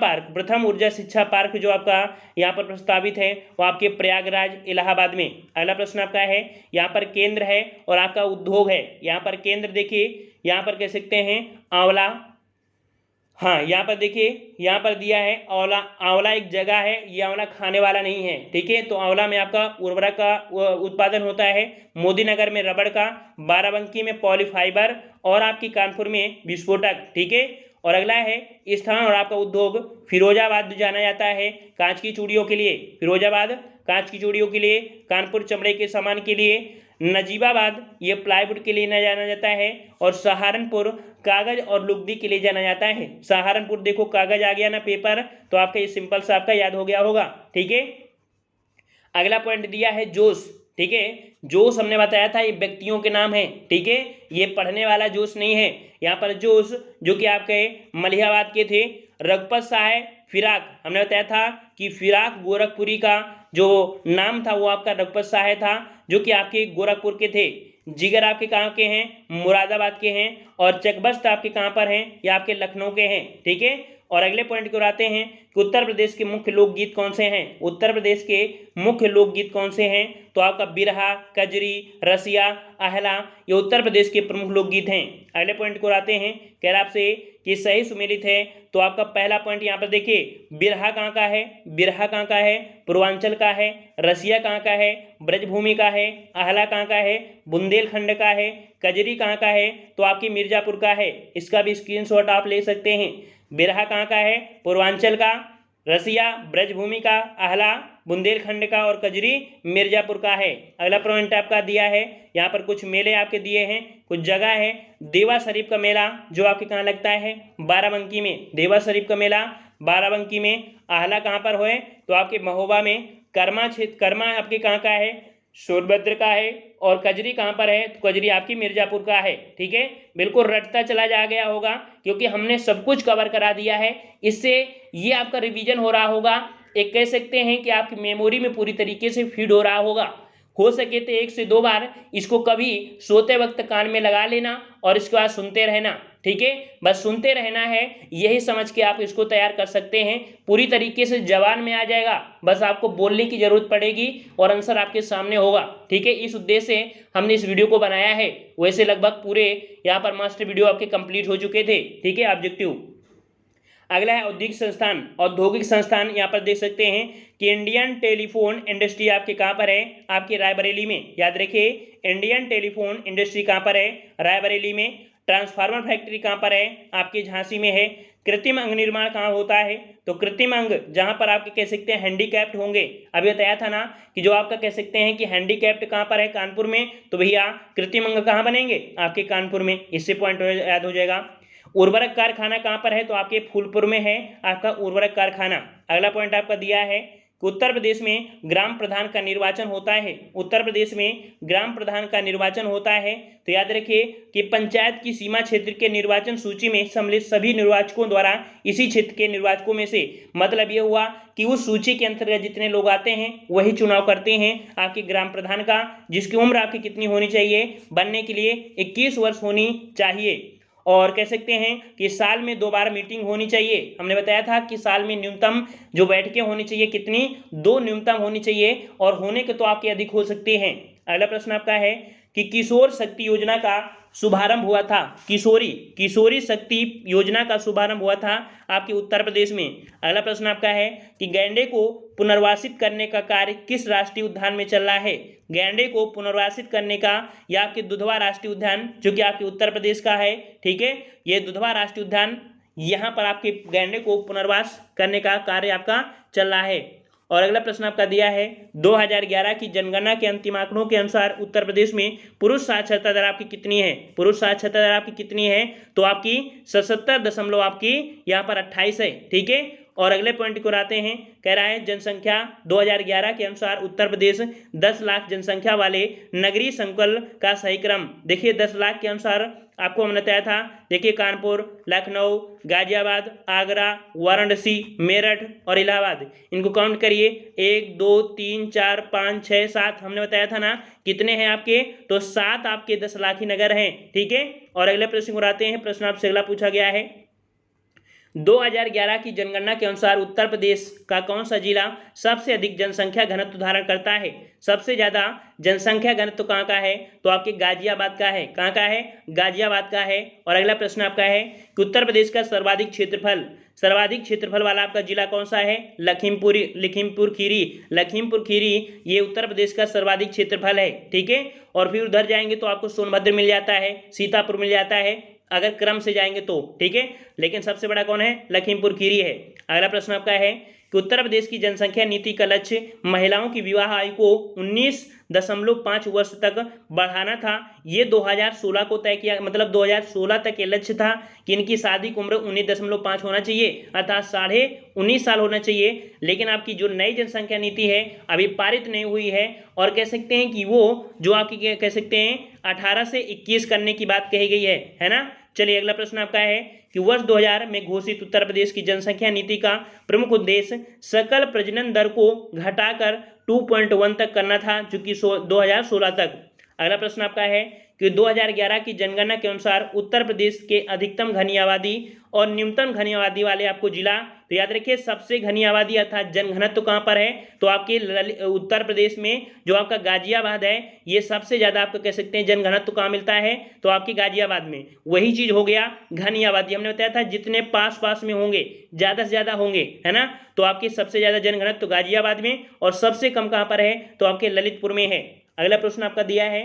Speaker 1: पार्क जो आपका यहाँ पर प्रस्तावित है वो आपके प्रयागराज इलाहाबाद में। अगला प्रश्न आपका है, यहाँ पर केंद्र है और आपका उद्योग है। यहाँ पर केंद्र देखिए, यहाँ पर कह सकते हैं आंवला, हाँ यहाँ पर देखिए यहाँ पर दिया है आंवला। आंवला एक जगह है, ये आंवला खाने वाला नहीं है, ठीक है। तो आंवला में आपका उर्वरक का उत्पादन होता है, मोदीनगर में रबड़ का, बाराबंकी में पॉलीफाइबर और आपकी कानपुर में विस्फोटक, ठीक है। और अगला है स्थान और आपका उद्योग फिरोजाबाद जाना जाता है कांच की चूड़ियों के लिए, फिरोजाबाद कांच की चूड़ियों के लिए, कानपुर चमड़े के सामान के लिए, नजीबाबाद ये प्लाईवुड के लिए जाना जाता है, और सहारनपुर कागज और लुगदी के लिए जाना जाता है। सहारनपुर देखो कागज आ गया ना, पेपर, तो आपका ये सिंपल सा आपका याद हो गया होगा, ठीक है। अगला पॉइंट दिया है जोश, ठीक है, जोश हमने बताया था ये व्यक्तियों के नाम है, ठीक है, ये पढ़ने वाला जोश नहीं है। यहाँ पर जोश जो कि आपके मलिहाबाद के थे। रघुपत साय फिराक, हमने बताया था कि फिराक गोरखपुरी का जो नाम था वो आपका रघुपत साय था, जो कि आपके गोरखपुर के थे। जिगर आपके कहाँ के हैं? मुरादाबाद के हैं। और चकबस्त आपके कहाँ पर हैं? या आपके लखनऊ के हैं, ठीक है। और अगले पॉइंट को आते हैं कि उत्तर प्रदेश के मुख्य लोकगीत कौन से हैं? उत्तर प्रदेश के मुख्य लोकगीत कौन से हैं? तो आपका बिरहा, कजरी, रसिया, आहला ये उत्तर प्रदेश के प्रमुख लोकगीत हैं। अगले पॉइंट को आते हैं, कह रहा आपसे कि सही सुमेलित है, तो आपका पहला पॉइंट यहाँ पर देखिए, बिरहा कहाँ का है? बिरहा कहाँ का है? पूर्वांचल का है। रसिया कहाँ का है? ब्रजभूमि का है। आहला कहाँ का है? बुंदेलखंड का है। कजरी कहाँ का है? तो आपकी मिर्जापुर का है। इसका भी स्क्रीनशॉट आप ले सकते हैं। बिरहा कहाँ का है? पूर्वांचल का। रसिया ब्रजभूमि का, आहला बुंदेलखंड का, और कजरी मिर्जापुर का है। अगला पॉइंट आपका दिया है, यहाँ पर कुछ मेले आपके दिए हैं, कुछ जगह है। देवा शरीफ का मेला जो आपके कहाँ लगता है? बाराबंकी में। देवा शरीफ का मेला बाराबंकी में। आहला कहाँ पर हुए? तो आपके महोबा में। कर्मा आपके कहाँ का है? सोनभद्र का है। और कजरी कहाँ पर है, तो कजरी आपकी मिर्जापुर का है। ठीक है, बिल्कुल रटता चला जा गया होगा क्योंकि हमने सब कुछ कवर करा दिया है। इससे ये आपका रिवीजन हो रहा होगा, एक कह सकते हैं कि आपकी मेमोरी में पूरी तरीके से फीड हो रहा होगा। हो सके तो 1 से 2 बार इसको कभी सोते वक्त कान में लगा लेना और इसके बाद सुनते रहना। ठीक है, बस सुनते रहना है, यही समझ के आप इसको तैयार कर सकते हैं। पूरी तरीके से जबान में आ जाएगा, बस आपको बोलने की जरूरत पड़ेगी और आंसर आपके सामने होगा। ठीक है, इस उद्देश्य से हमने इस वीडियो को बनाया है। वैसे लगभग पूरे यहाँ पर मास्टर वीडियो आपके कंप्लीट हो चुके थे। ठीक है, ऑब्जेक्टिव। अगला है औद्योगिक संस्थान। औद्योगिक संस्थान यहाँ पर देख सकते हैं कि इंडियन टेलीफोन इंडस्ट्री आपके कहाँ पर है, आपके रायबरेली में। याद रखिए, इंडियन टेलीफोन इंडस्ट्री कहाँ पर है, रायबरेली में। ट्रांसफार्मर फैक्ट्री कहाँ पर है, आपके झांसी में है। कृत्रिम अंग निर्माण कहाँ होता है, तो कृत्रिम अंग जहाँ पर आपके कह सकते हैं हैंडीकैप्ड होंगे। अभी बताया था ना कि जो आपका कह सकते हैं कि हैंडीकैप्ड कहाँ पर है, कानपुर में, तो भैया कृत्रिम अंग कहाँ बनेंगे, आपके कानपुर में। इससे पॉइंट याद हो जाएगा। उर्वरक कारखाना कहाँ पर है, तो आपके फूलपुर में है आपका उर्वरक कारखाना। अगला पॉइंट आपका दिया है कि उत्तर प्रदेश में ग्राम प्रधान का निर्वाचन होता है। उत्तर प्रदेश में ग्राम प्रधान का निर्वाचन होता है, तो याद रखिए कि पंचायत की सीमा क्षेत्र के निर्वाचन सूची में सम्मिलित सभी निर्वाचकों द्वारा इसी क्षेत्र के निर्वाचकों में से, मतलब ये हुआ कि उस सूची के अंतर्गत जितने लोग आते हैं वही चुनाव करते हैं आपके ग्राम प्रधान का, जिसकी उम्र आपकी कितनी होनी चाहिए बनने के लिए, 21 वर्ष होनी चाहिए। और कह सकते हैं कि साल में 2 बार मीटिंग होनी चाहिए। हमने बताया था कि साल में न्यूनतम जो बैठकें होनी चाहिए कितनी, 2 न्यूनतम होनी चाहिए, और होने के तो आपके अधिक हो सकते हैं। अगला प्रश्न आपका है कि किशोर शक्ति योजना का शुभारंभ हुआ था, किशोरी शक्ति योजना का शुभारंभ हुआ था आपके उत्तर प्रदेश में। अगला प्रश्न आपका है कि गैंडे को पुनर्वासित करने का कार्य किस राष्ट्रीय उद्यान में चल रहा है। गैंडे को पुनर्वासित करने का, या आपके दुधवा राष्ट्रीय उद्यान जो कि आपके उत्तर प्रदेश का है। ठीक है, ये दुधवा राष्ट्रीय उद्यान, यहाँ पर आपके गैंडे को पुनर्वास करने का कार्य आपका चल रहा है। और अगला प्रश्न आपका दिया है 2011 की जनगणना के अंतिम आंकड़ों के अनुसार उत्तर प्रदेश में पुरुष साक्षरता दर आपकी कितनी है, पुरुष साक्षरता दर आपकी कितनी है, तो आपकी 77 आपकी यहाँ पर 28 है। ठीक है, और अगले पॉइंट को आते हैं, कह रहा है जनसंख्या 2011 के अनुसार उत्तर प्रदेश 10 लाख जनसंख्या वाले नगरीय संकुल का सही क्रम। देखिए 10 लाख के अनुसार आपको हमने बताया था, देखिए कानपुर, लखनऊ, गाजियाबाद, आगरा, वाराणसी, मेरठ और इलाहाबाद, इनको काउंट करिए। 1 2 3 4 5 6 7 हमने बताया था ना कितने हैं आपके, तो 7 आपके 10 लाखी नगर हैं। ठीक है, और अगले प्रश्न को आते हैं। प्रश्न आपसे अगला पूछा गया है 2011 की जनगणना के अनुसार उत्तर प्रदेश का कौन सा जिला सबसे अधिक जनसंख्या घनत्व धारण करता है। सबसे ज्यादा जनसंख्या घनत्व कहाँ का है, तो आपके गाजियाबाद का है। कहाँ का है, गाजियाबाद का है। और अगला प्रश्न आपका है कि उत्तर प्रदेश का सर्वाधिक क्षेत्रफल वाला आपका जिला कौन सा है, लखीमपुर खीरी ये उत्तर प्रदेश का सर्वाधिक क्षेत्रफल है। ठीक है, और फिर उधर जाएंगे तो आपको सोनभद्र मिल जाता है, सीतापुर मिल जाता है, अगर क्रम से जाएंगे तो। ठीक है, लेकिन सबसे बड़ा कौन है, लखीमपुर खीरी है। अगला प्रश्न आपका है कि उत्तर प्रदेश की जनसंख्या नीति का लक्ष्य महिलाओं की विवाह आयु को 19.5 वर्ष तक बढ़ाना था। ये 2016 को तय किया, मतलब 2016 तक ये लक्ष्य था कि इनकी शादी की उम्र 19.5 होना चाहिए, अर्थात 19.5 साल होना चाहिए। लेकिन आपकी जो नई जनसंख्या नीति है अभी पारित नहीं हुई है, और कह सकते हैं कि वो जो आपकी कह सकते हैं 18 से 21 करने की बात कही गई है ना। चलिए अगला प्रश्न आपका है कि वर्ष 2000 में घोषित उत्तर प्रदेश की जनसंख्या नीति का प्रमुख उद्देश्य सकल प्रजनन दर को घटाकर 2.1 तक करना था, जो कि 2016 तक। अगला प्रश्न आपका है कि 2011 की जनगणना के अनुसार उत्तर प्रदेश के अधिकतम घनी आबादी और न्यूनतम घनी आबादी वाले आपको जिला, तो याद रखिए सबसे घनी आबादी अर्थात जनघनत्व कहाँ पर है, तो आपके उत्तर प्रदेश में जो आपका गाजियाबाद है, ये सबसे ज्यादा आपको कह सकते हैं जनघनत्व कहाँ मिलता है, तो आपकी गाजियाबाद में। वही चीज हो गया घनी आबादी, हमने बताया था जितने पास पास में होंगे ज्यादा से ज्यादा होंगे, है ना। तो आपकी सबसे ज्यादा जनघनत्व गाजियाबाद में, और सबसे कम कहाँ पर है, तो आपके ललितपुर में है। अगला प्रश्न आपका दिया है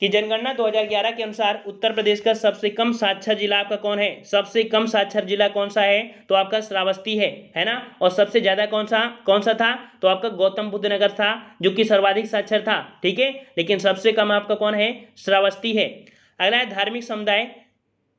Speaker 1: कि जनगणना 2011 के अनुसार उत्तर प्रदेश का सबसे कम साक्षर जिला आपका कौन है। सबसे कम साक्षर जिला कौन सा है, तो आपका श्रावस्ती है ना। और सबसे ज्यादा कौन सा था, तो आपका गौतम बुद्ध नगर था, जो कि सर्वाधिक साक्षर था। ठीक है, लेकिन सबसे कम आपका कौन है, श्रावस्ती है। अगला है धार्मिक समुदाय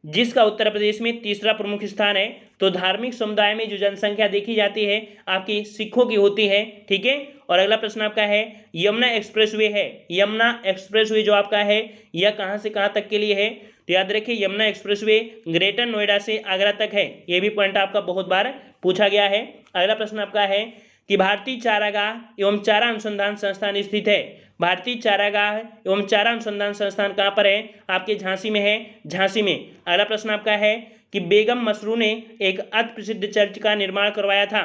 Speaker 1: जिसका उत्तर प्रदेश में तीसरा प्रमुख स्थान है। तो धार्मिक समुदाय में जो जनसंख्या देखी जाती है आपकी सिखों की होती है, ठीक है। और अगला प्रश्न आपका है यमुना एक्सप्रेसवे है, यमुना एक्सप्रेसवे जो आपका है यह कहां से कहां तक के लिए है? तो याद रखिए यमुना एक्सप्रेसवे ग्रेटर नोएडा से आगरा तक है। यह भी पॉइंट आपका बहुत बार पूछा गया है। अगला प्रश्न आपका है कि भारतीय चारागाह एवं चारा अनुसंधान संस्थान स्थित है। भारतीय चारागाह एवं चारा अनुसंधान संस्थान कहाँ पर है? आपके झांसी में है, झांसी में। अगला प्रश्न आपका है कि बेगम मसरू ने एक अति प्रसिद्ध चर्च का निर्माण करवाया था।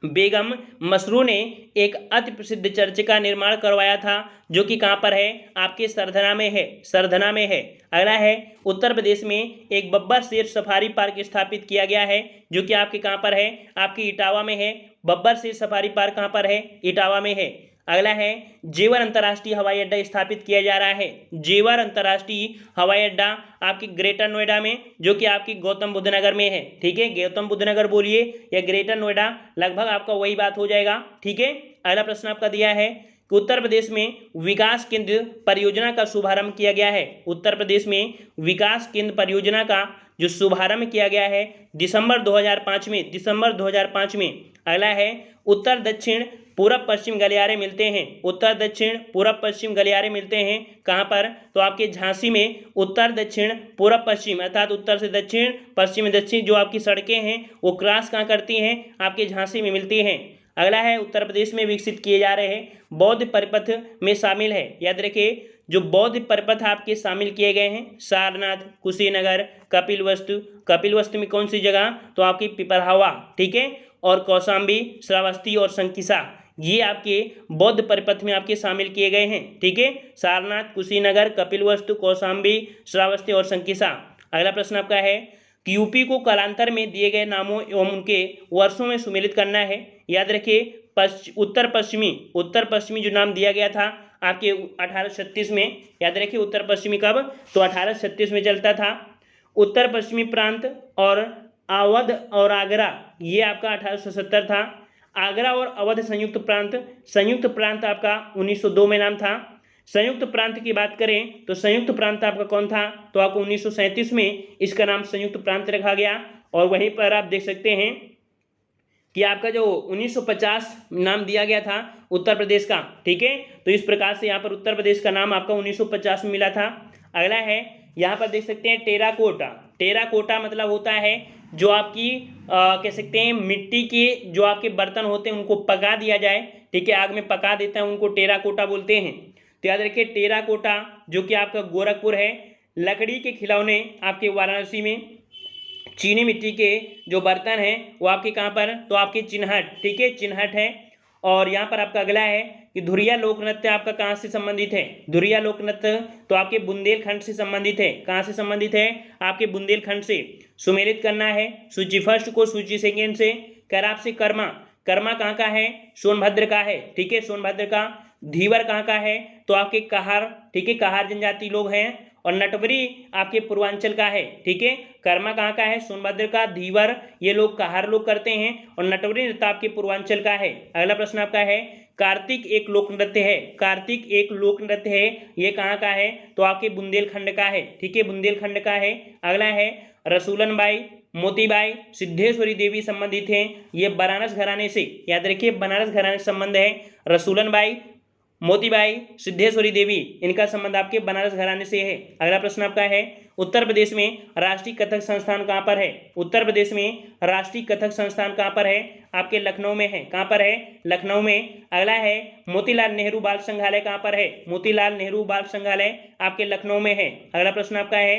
Speaker 1: बेगम मसरू ने एक अति प्रसिद्ध चर्च का निर्माण करवाया था जो कि कहाँ पर है? आपके सरधना में है, सरधना में है। अगला है उत्तर प्रदेश में एक बब्बर शेर सफारी पार्क स्थापित किया गया है जो कि आपके कहाँ पर है? आपके इटावा में है। बब्बर शेर सफारी पार्क कहाँ पर है? इटावा में है। अगला है जेवर अंतर्राष्ट्रीय हवाई अड्डा स्थापित किया जा रहा है। जेवर अंतर्राष्ट्रीय हवाई अड्डा आपकी ग्रेटर नोएडा में जो कि आपकी गौतम बुद्ध नगर में है, ठीक है। गौतम बुद्ध नगर बोलिए या ग्रेटर नोएडा, लगभग आपका वही बात हो जाएगा, ठीक है। अगला प्रश्न आपका दिया है कि उत्तर प्रदेश में विकास केंद्र परियोजना का शुभारंभ किया गया है। उत्तर प्रदेश में विकास केंद्र परियोजना का जो शुभारंभ किया गया है दिसंबर 2005 में, दिसंबर 2005 में। अगला है उत्तर दक्षिण पूरब पश्चिम गलियारे मिलते हैं। उत्तर दक्षिण पूरब पश्चिम गलियारे मिलते हैं कहाँ पर? तो आपके झांसी में उत्तर दक्षिण पूरब पश्चिम अर्थात उत्तर से दक्षिण, पश्चिम दक्षिण जो आपकी सड़कें हैं वो क्रॉस कहाँ करती हैं? आपके झांसी में मिलती हैं। अगला है उत्तर प्रदेश में विकसित किए जा रहे बौद्ध परिपथ में शामिल है। याद रखिए जो बौद्ध परिपथ आपके शामिल किए गए हैं सारनाथ, कुशीनगर, कपिलवस्तु। कपिलवस्तु में कौन सी जगह? तो आपकी पिपरहवा, ठीक है। और कौशाम्बी, श्रावस्ती और संकिसा, ये आपके बौद्ध परिपथ में आपके शामिल किए गए हैं, ठीक है। सारनाथ, कुशीनगर, कपिलवस्तु, कौशाम्बी, श्रावस्ती और संकिसा। अगला प्रश्न आपका है कि यूपी को कालांतर में दिए गए नामों एवं उनके वर्षों में सुमेलित करना है। याद रखिए उत्तर पश्चिमी जो नाम दिया गया था आपके 1836 में। याद रखिए उत्तर पश्चिमी कब? तो 1836 में चलता था। उत्तर पश्चिमी प्रांत और अवध और आगरा ये आपका 1870 था। आगरा और अवध संयुक्त प्रांत आपका 1902 में नाम था। संयुक्त प्रांत की बात करें तो संयुक्त प्रांत आपका कौन था? तो आपको 1937 में इसका नाम संयुक्त प्रांत रखा गया। और वहीं पर आप देख सकते हैं कि आपका जो 1950 नाम दिया गया था उत्तर प्रदेश का, ठीक है। तो इस प्रकार से यहाँ पर उत्तर प्रदेश का नाम आपका 1950 में मिला था। अगला है यहाँ पर देख सकते हैं टेराकोटा। टेराकोटा मतलब होता है जो आपकी कह सकते हैं मिट्टी के जो आपके बर्तन होते हैं उनको पका दिया जाए, ठीक है, आग में पका देते हैं, उनको टेराकोटा बोलते हैं। तो याद रखिए टेराकोटा जो कि आपका गोरखपुर है। लकड़ी के खिलौने आपके वाराणसी में। चीनी मिट्टी के जो बर्तन हैं वो आपके कहाँ पर? तो आपके चिन्हट, ठीक है, चिन्हट है। और यहाँ पर आपका अगला है कि धुरिया लोक नृत्य आपका कहाँ से संबंधित है? धुरिया लोक नृत्य तो आपके बुंदेलखंड से संबंधित है। कहाँ से संबंधित है? आपके बुंदेलखंड से। सुमेलित करना है सूची फर्स्ट को सूची सेकेंड से। कराप से कर्मा, कर्मा कहाँ का है? सोनभद्र का है, ठीक है, सोनभद्र का। धीवर कहाँ का है? तो आपके कहार, ठीक है, कहार जनजाति लोग हैं। और नटवरी आपके पूर्वांचल का है, ठीक है। कर्मा कहाँ का है? सोनभद्र का। धीवर ये लोग कहार लोग करते हैं। और नटवरी नृत्य आपके पूर्वांचल का है। अगला प्रश्न आपका है कार्तिक एक लोक नृत्य है। कार्तिक एक लोक नृत्य है, ये कहाँ का है? तो आपके बुंदेलखंड का है, ठीक है, बुंदेलखंड का है। अगला है रसूलन बाई, मोतीबाई, सिद्धेश्वरी देवी संबंधित हैं, ये बनारस घराने से। याद रखिए बनारस घराने से संबंध है। रसूलन बाई, मोतीबाई, सिद्धेश्वरी देवी, इनका संबंध आपके बनारस घराने से है। अगला प्रश्न आपका है उत्तर प्रदेश में राष्ट्रीय कथक संस्थान कहाँ पर है? उत्तर प्रदेश में राष्ट्रीय कथक संस्थान कहाँ पर है? आपके लखनऊ में है। कहाँ पर है? लखनऊ में। अगला है मोतीलाल नेहरू बाल संग्रहालय कहाँ पर है? मोतीलाल नेहरू बाल संग्रहालय आपके लखनऊ में है। अगला प्रश्न आपका है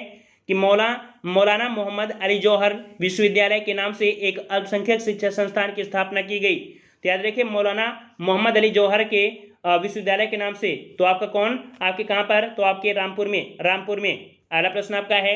Speaker 1: कि मौलाना मोहम्मद अली जौहर विश्वविद्यालय के नाम से एक अल्पसंख्यक शिक्षा संस्थान की स्थापना की गई। तो याद रखिए मौलाना मोहम्मद अली जौहर के विश्वविद्यालय के नाम से। तो आपका कौन? आपके कहाँ पर? तो आपके रामपुर में, रामपुर में। अगला प्रश्न आपका है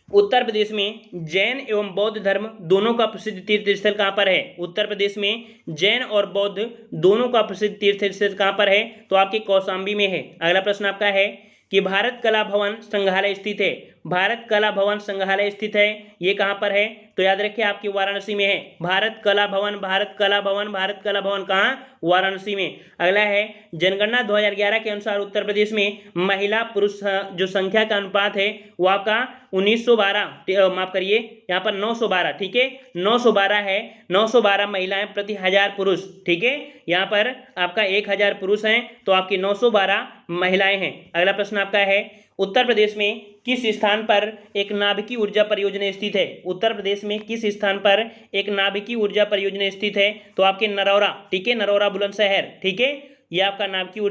Speaker 1: उत्तर प्रदेश में जैन एवं बौद्ध धर्म दोनों का प्रसिद्ध तीर्थ स्थल कहाँ पर है? उत्तर प्रदेश में जैन और बौद्ध दोनों का प्रसिद्ध तीर्थ स्थल कहाँ पर है? तो आपके कौशाम्बी में है। अगला प्रश्न आपका है कि भारत कला भवन संग्रहालय स्थित है। भारत कला भवन संग्रहालय स्थित है? ये कहाँ पर है? तो याद रखिए आपकी वाराणसी में है। भारत कला भवन, भारत कला भवन, भारत कला भवन कहाँ? वाराणसी में। अगला है जनगणना 2011 के अनुसार उत्तर प्रदेश में महिला पुरुष जो संख्या का अनुपात है वो आपका 1912, माफ करिए यहाँ पर 912, ठीक है 912 है। 912 महिलाएं प्रति 1000 पुरुष, ठीक है यहाँ पर आपका 1000 पुरुष हैं तो आपकी 912 महिलाएं हैं। अगला प्रश्न आपका है उत्तर प्रदेश में किस स्थान पर एक नाभिकीय ऊर्जा परियोजना स्थित है? उत्तर प्रदेश में किस स्थान पर एक नाभिकीय ऊर्जा परियोजना स्थित है? तो आपके नरौरा, ठीक है नरौरा बुलंदशहर, ठीक है यह आपका नाभिकीय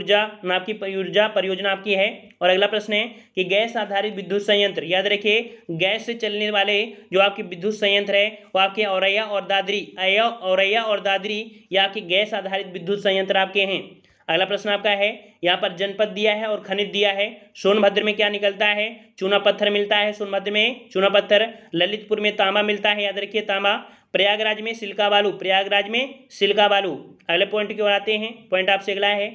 Speaker 1: ऊर्जा परियोजना आपकी है। और अगला प्रश्न है कि गैस आधारित विद्युत संयंत्र, याद रखिए गैस से चलने वाले जो आपके विद्युत संयंत्र है वो आपके औरैया और दादरी या आपके गैस आधारित विद्युत संयंत्र आपके हैं। अगला प्रश्न आपका है यहाँ पर जनपद दिया है और खनिज दिया है। सोनभद्र में क्या निकलता है? चूना पत्थर मिलता है सोनभद्र में, चूना पत्थर। ललितपुर में तांबा मिलता है, याद रखिए तांबा। प्रयागराज में सिल्का बालू। अगले पॉइंट की ओर आते हैं। पॉइंट आपसे अगला है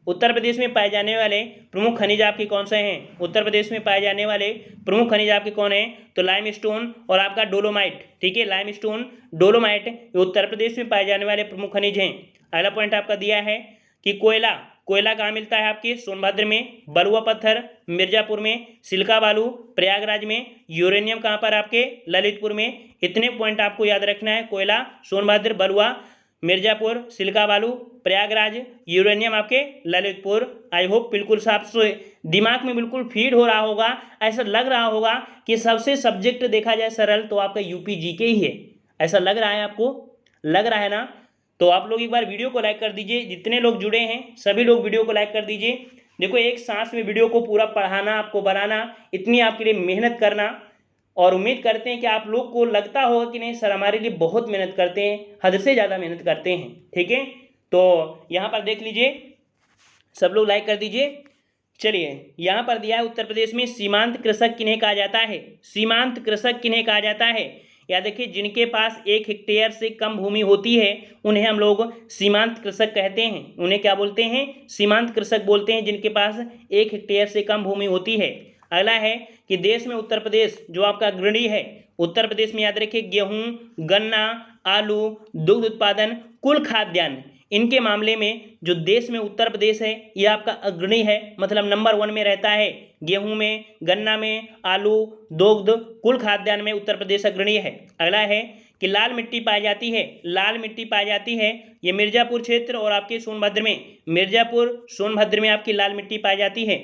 Speaker 1: उत्तर प्रदेश में पाए जाने वाले प्रमुख खनिज आपके कौन से हैं? उत्तर प्रदेश में पाए जाने वाले प्रमुख खनिज आपके कौन हैं? तो लाइमस्टोन और आपका डोलोमाइट, ठीक है लाइमस्टोन डोलोमाइट उत्तर प्रदेश में पाए जाने वाले प्रमुख खनिज हैं। अगला पॉइंट आपका दिया है कि कोयला कहाँ मिलता है? आपके सोनभद्र में, बलुआ पत्थर मिर्जापुर में, सिल्का बालू प्रयागराज में, यूरेनियम कहाँ पर? आपके ललितपुर में। इतने पॉइंट आपको याद रखना है, कोयला सोनभद्र, बलुआ मिर्जापुर, सिल्का बालू प्रयागराज, यूरेनियम आपके ललितपुर। आई होप बिल्कुल साफ दिमाग में बिल्कुल फीड हो रहा होगा, ऐसा लग रहा होगा कि सबसे सब्जेक्ट देखा जाए सरल तो आपका यूपी जीके ही है। ऐसा लग रहा है आपको? लग रहा है ना? तो आप लोग एक बार वीडियो को लाइक कर दीजिए। जितने लोग जुड़े हैं सभी लोग वीडियो को लाइक कर दीजिए। देखो एक सांस में वीडियो को पूरा पढ़ाना, आपको बनाना, इतनी आपके लिए मेहनत करना, और उम्मीद करते हैं कि आप लोग को लगता होगा कि नहीं सर हमारे लिए बहुत मेहनत करते हैं, हद से ज़्यादा मेहनत करते हैं, ठीक है। तो यहाँ पर देख लीजिए, सब लोग लाइक कर दीजिए। चलिए यहाँ पर दिया है उत्तर प्रदेश में सीमांत कृषक किन्हें कहा जाता है? सीमांत कृषक किन्हें कहा जाता है? या देखिए जिनके पास 1 हेक्टेयर से कम भूमि होती है उन्हें हम लोग सीमांत कृषक कहते हैं। उन्हें क्या बोलते हैं? सीमांत कृषक बोलते हैं, जिनके पास 1 हेक्टेयर से कम भूमि होती है। अगला है कि देश में उत्तर प्रदेश जो आपका अग्रणी है, उत्तर प्रदेश में याद रखिए गेहूं, गन्ना, आलू, दुग्ध उत्पादन, कुल खाद्यान्न, इनके मामले में जो देश में उत्तर प्रदेश है यह आपका अग्रणी है, मतलब नंबर 1 में रहता है। गेहूं में, गन्ना में, आलू, दुग्ध, कुल खाद्यान्न में उत्तर प्रदेश अग्रणी है। अगला है कि लाल मिट्टी पाई जाती है, लाल मिट्टी पाई जाती है ये मिर्जापुर क्षेत्र और आपके सोनभद्र में, मिर्जापुर सोनभद्र में आपकी लाल मिट्टी पाई जाती है।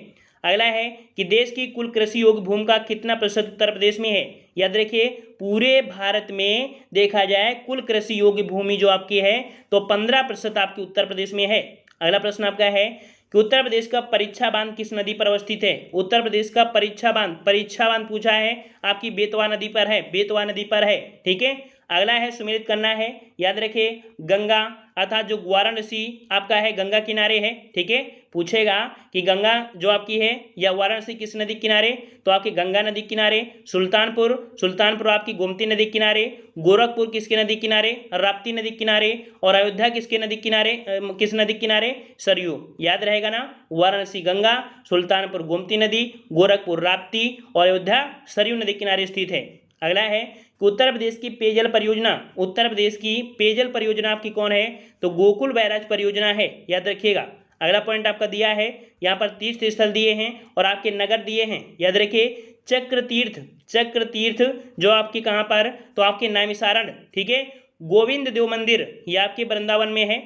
Speaker 1: अगला है कि देश की कुल कृषि योग्य भूमि का कितना प्रतिशत उत्तर प्रदेश में है? याद रखिए पूरे भारत में देखा जाए कुल कृषि योग्य भूमि जो आपकी है तो 15% आपके उत्तर प्रदेश में है। अगला प्रश्न आपका है कि उत्तर प्रदेश का परीक्षा बांध किस नदी पर अवस्थित है? उत्तर प्रदेश का परीक्षा बांध पूछा है, आपकी बेतवा नदी पर है, बेतवा नदी पर है, ठीक है। अगला है सुमेलित करना है, याद रखिए गंगा अर्थात जो वाराणसी आपका है गंगा किनारे है, ठीक है। पूछेगा कि गंगा जो आपकी है या वाराणसी किस नदी किनारे, तो आपकी गंगा नदी किनारे। सुल्तानपुर आपकी गोमती नदी किनारे। गोरखपुर किसके नदी किनारे? राप्ती नदी किनारे। और अयोध्या किसके नदी किनारे, किस नदी किनारे? सरयू। याद रहेगा ना, वाराणसी गंगा, सुल्तानपुर गोमती नदी, गोरखपुर राप्ती और अयोध्या सरयू नदी किनारे स्थित है। अगला है कि उत्तर प्रदेश की पेयजल परियोजना, उत्तर प्रदेश की पेयजल परियोजना आपकी कौन है? तो गोकुल बैराज परियोजना है, याद रखिएगा। अगला पॉइंट आपका दिया है, यहाँ पर तीर्थ स्थल दिए हैं और आपके नगर दिए हैं, याद रखिए चक्र तीर्थ जो आपकी कहाँ पर? तो आपके नैमिषारण, ठीक है। गोविंद देव मंदिर ये आपके वृंदावन में है।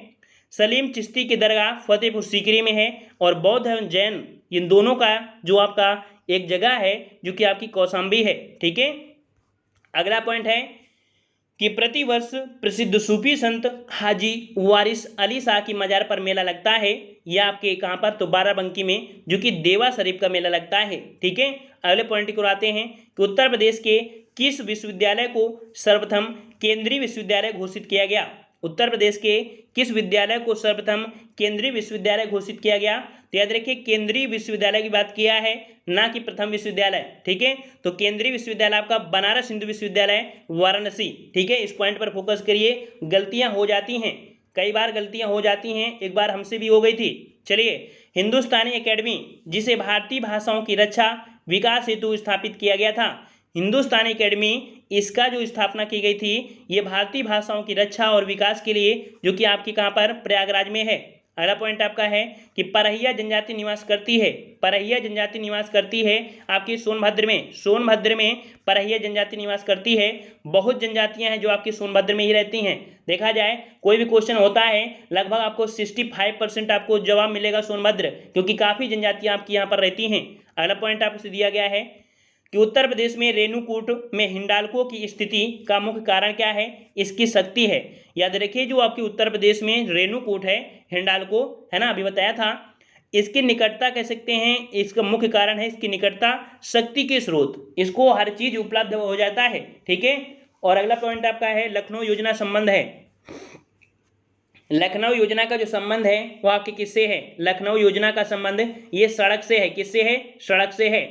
Speaker 1: सलीम चिश्ती की दरगाह फतेहपुर सीकरी में है। और बौद्ध एवं जैन इन दोनों का जो आपका एक जगह है जो कि आपकी कौशाम्बी है, ठीक है। अगला पॉइंट है कि प्रतिवर्ष प्रसिद्ध सूफी संत हाजी वारिस अली शाह की मजार पर मेला लगता है, यह आपके कहाँ पर? तो बाराबंकी में, जो कि देवा शरीफ का मेला लगता है, ठीक है। अगले पॉइंट को आते हैं कि उत्तर प्रदेश के किस विश्वविद्यालय को सर्वप्रथम केंद्रीय विश्वविद्यालय घोषित किया गया? उत्तर प्रदेश के किस विद्यालय को सर्वप्रथम केंद्रीय विश्वविद्यालय घोषित किया गया? तो याद रखिए केंद्रीय विश्वविद्यालय की बात किया है, ना कि प्रथम विश्वविद्यालय, ठीक है। तो केंद्रीय विश्वविद्यालय आपका बनारस हिंदू विश्वविद्यालय वाराणसी, ठीक है। इस पॉइंट पर फोकस करिए, गलतियां हो जाती हैं, कई बार गलतियां हो जाती हैं, एक बार हमसे भी हो गई थी। चलिए, हिंदुस्तानी एकेडमी जिसे भारतीय भाषाओं की रक्षा, विकास हेतु स्थापित किया गया था? हिंदुस्तानी एकेडमी, इसका जो स्थापना की गई थी ये भारतीय भाषाओं की रक्षा और विकास के लिए, जो कि आपकी कहाँ पर, प्रयागराज में है। अगला पॉइंट आपका है कि परहिया जनजाति निवास करती है, परहिया जनजाति निवास करती है आपकी सोनभद्र में, सोनभद्र में परहिया जनजाति निवास करती है। बहुत जनजातियां हैं जो आपकी सोनभद्र में ही रहती हैं। देखा जाए कोई भी क्वेश्चन होता है लगभग आपको 65% आपको जवाब मिलेगा सोनभद्र, क्योंकि काफ़ी जनजातियां आपकी यहाँ पर रहती हैं। अगला पॉइंट आपको दिया गया है कि उत्तर प्रदेश में रेणुकूट में हिंडाल्को की स्थिति का मुख्य कारण क्या है? इसकी शक्ति है। याद रखिए जो आपकी उत्तर प्रदेश में रेणुकूट है, हिंडाल्को है ना, अभी बताया था, इसकी निकटता कह सकते हैं, इसका मुख्य कारण है इसकी निकटता, शक्ति के स्रोत, इसको हर चीज उपलब्ध हो जाता है। ठीक है। और अगला पॉइंट आपका है लखनऊ योजना संबंध है। लखनऊ योजना का जो संबंध है वो आपके किससे है? लखनऊ योजना का संबंध ये सड़क से है। किससे है? सड़क से है।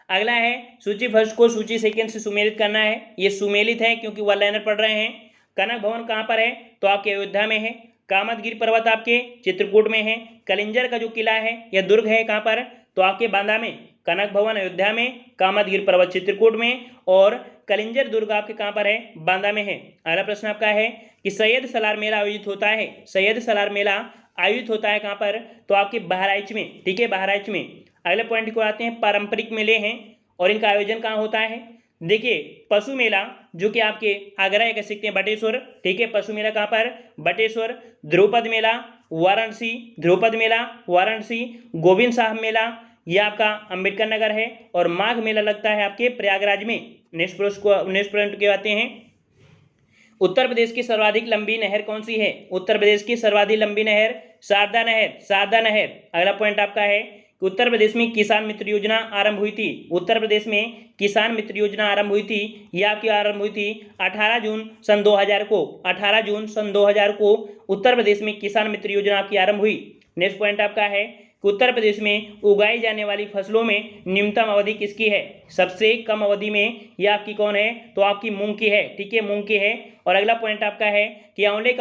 Speaker 1: अगला है सूची फर्स्ट को सूची सेकंड से सुमेलित करना है। ये सुमेलित है क्योंकि वन लाइनर पढ़ रहे हैं। कनक भवन कहाँ पर है? तो आपके अयोध्या में है। कामतगिरी पर्वत आपके चित्रकूट में है। कलिंजर का जो किला है या दुर्ग है कहाँ पर? तो आपके बांदा में। कनक भवन अयोध्या में, कामतगिरी पर्वत चित्रकूट में, और कलिंजर दुर्ग आपके कहाँ पर है? बांदा में है। अगला प्रश्न आपका है कि सैयद सलार मेला आयोजित होता है। सैयद सलार मेला आयोजित होता है कहाँ पर? तो आपके बहराइच में। ठीक है, बहराइच में। अगले पॉइंट को आते हैं, पारंपरिक मेले हैं और इनका आयोजन कहाँ होता है? देखिए पशु मेला जो कि आपके आगरा या कह सकते हैं बटेश्वर। ठीक है, पशु मेला कहाँ पर? बटेश्वर। ध्रुपद मेला वाराणसी, ध्रुपद मेला वाराणसी। गोविंद साहब मेला यह आपका अंबेडकर नगर है। और माघ मेला लगता है आपके प्रयागराज में। नेक्स्ट पॉइंट के आते हैं, उत्तर प्रदेश की सर्वाधिक लंबी नहर कौन सी है? उत्तर प्रदेश की सर्वाधिक लंबी नहर शारदा नहर, शारदा नहर। अगला पॉइंट आपका है कि उत्तर प्रदेश में किसान मित्र योजना आरंभ हुई थी। उत्तर प्रदेश में किसान मित्र योजना आरंभ हुई थी। यह आपकी आरंभ हुई थी 18 जून सन 2000 को। 18 जून सन 2000 को उत्तर प्रदेश में किसान मित्र योजना आपकी आरंभ हुई। नेक्स्ट पॉइंट आपका है कि उत्तर प्रदेश में उगाई जाने वाली फसलों में न्यूनतम अवधि किसकी है? सबसे कम अवधि में यह आपकी कौन है? तो आपकी मूंग की है। ठीक है, मूंग की है। और अगला पॉइंट आपका है कि आंवले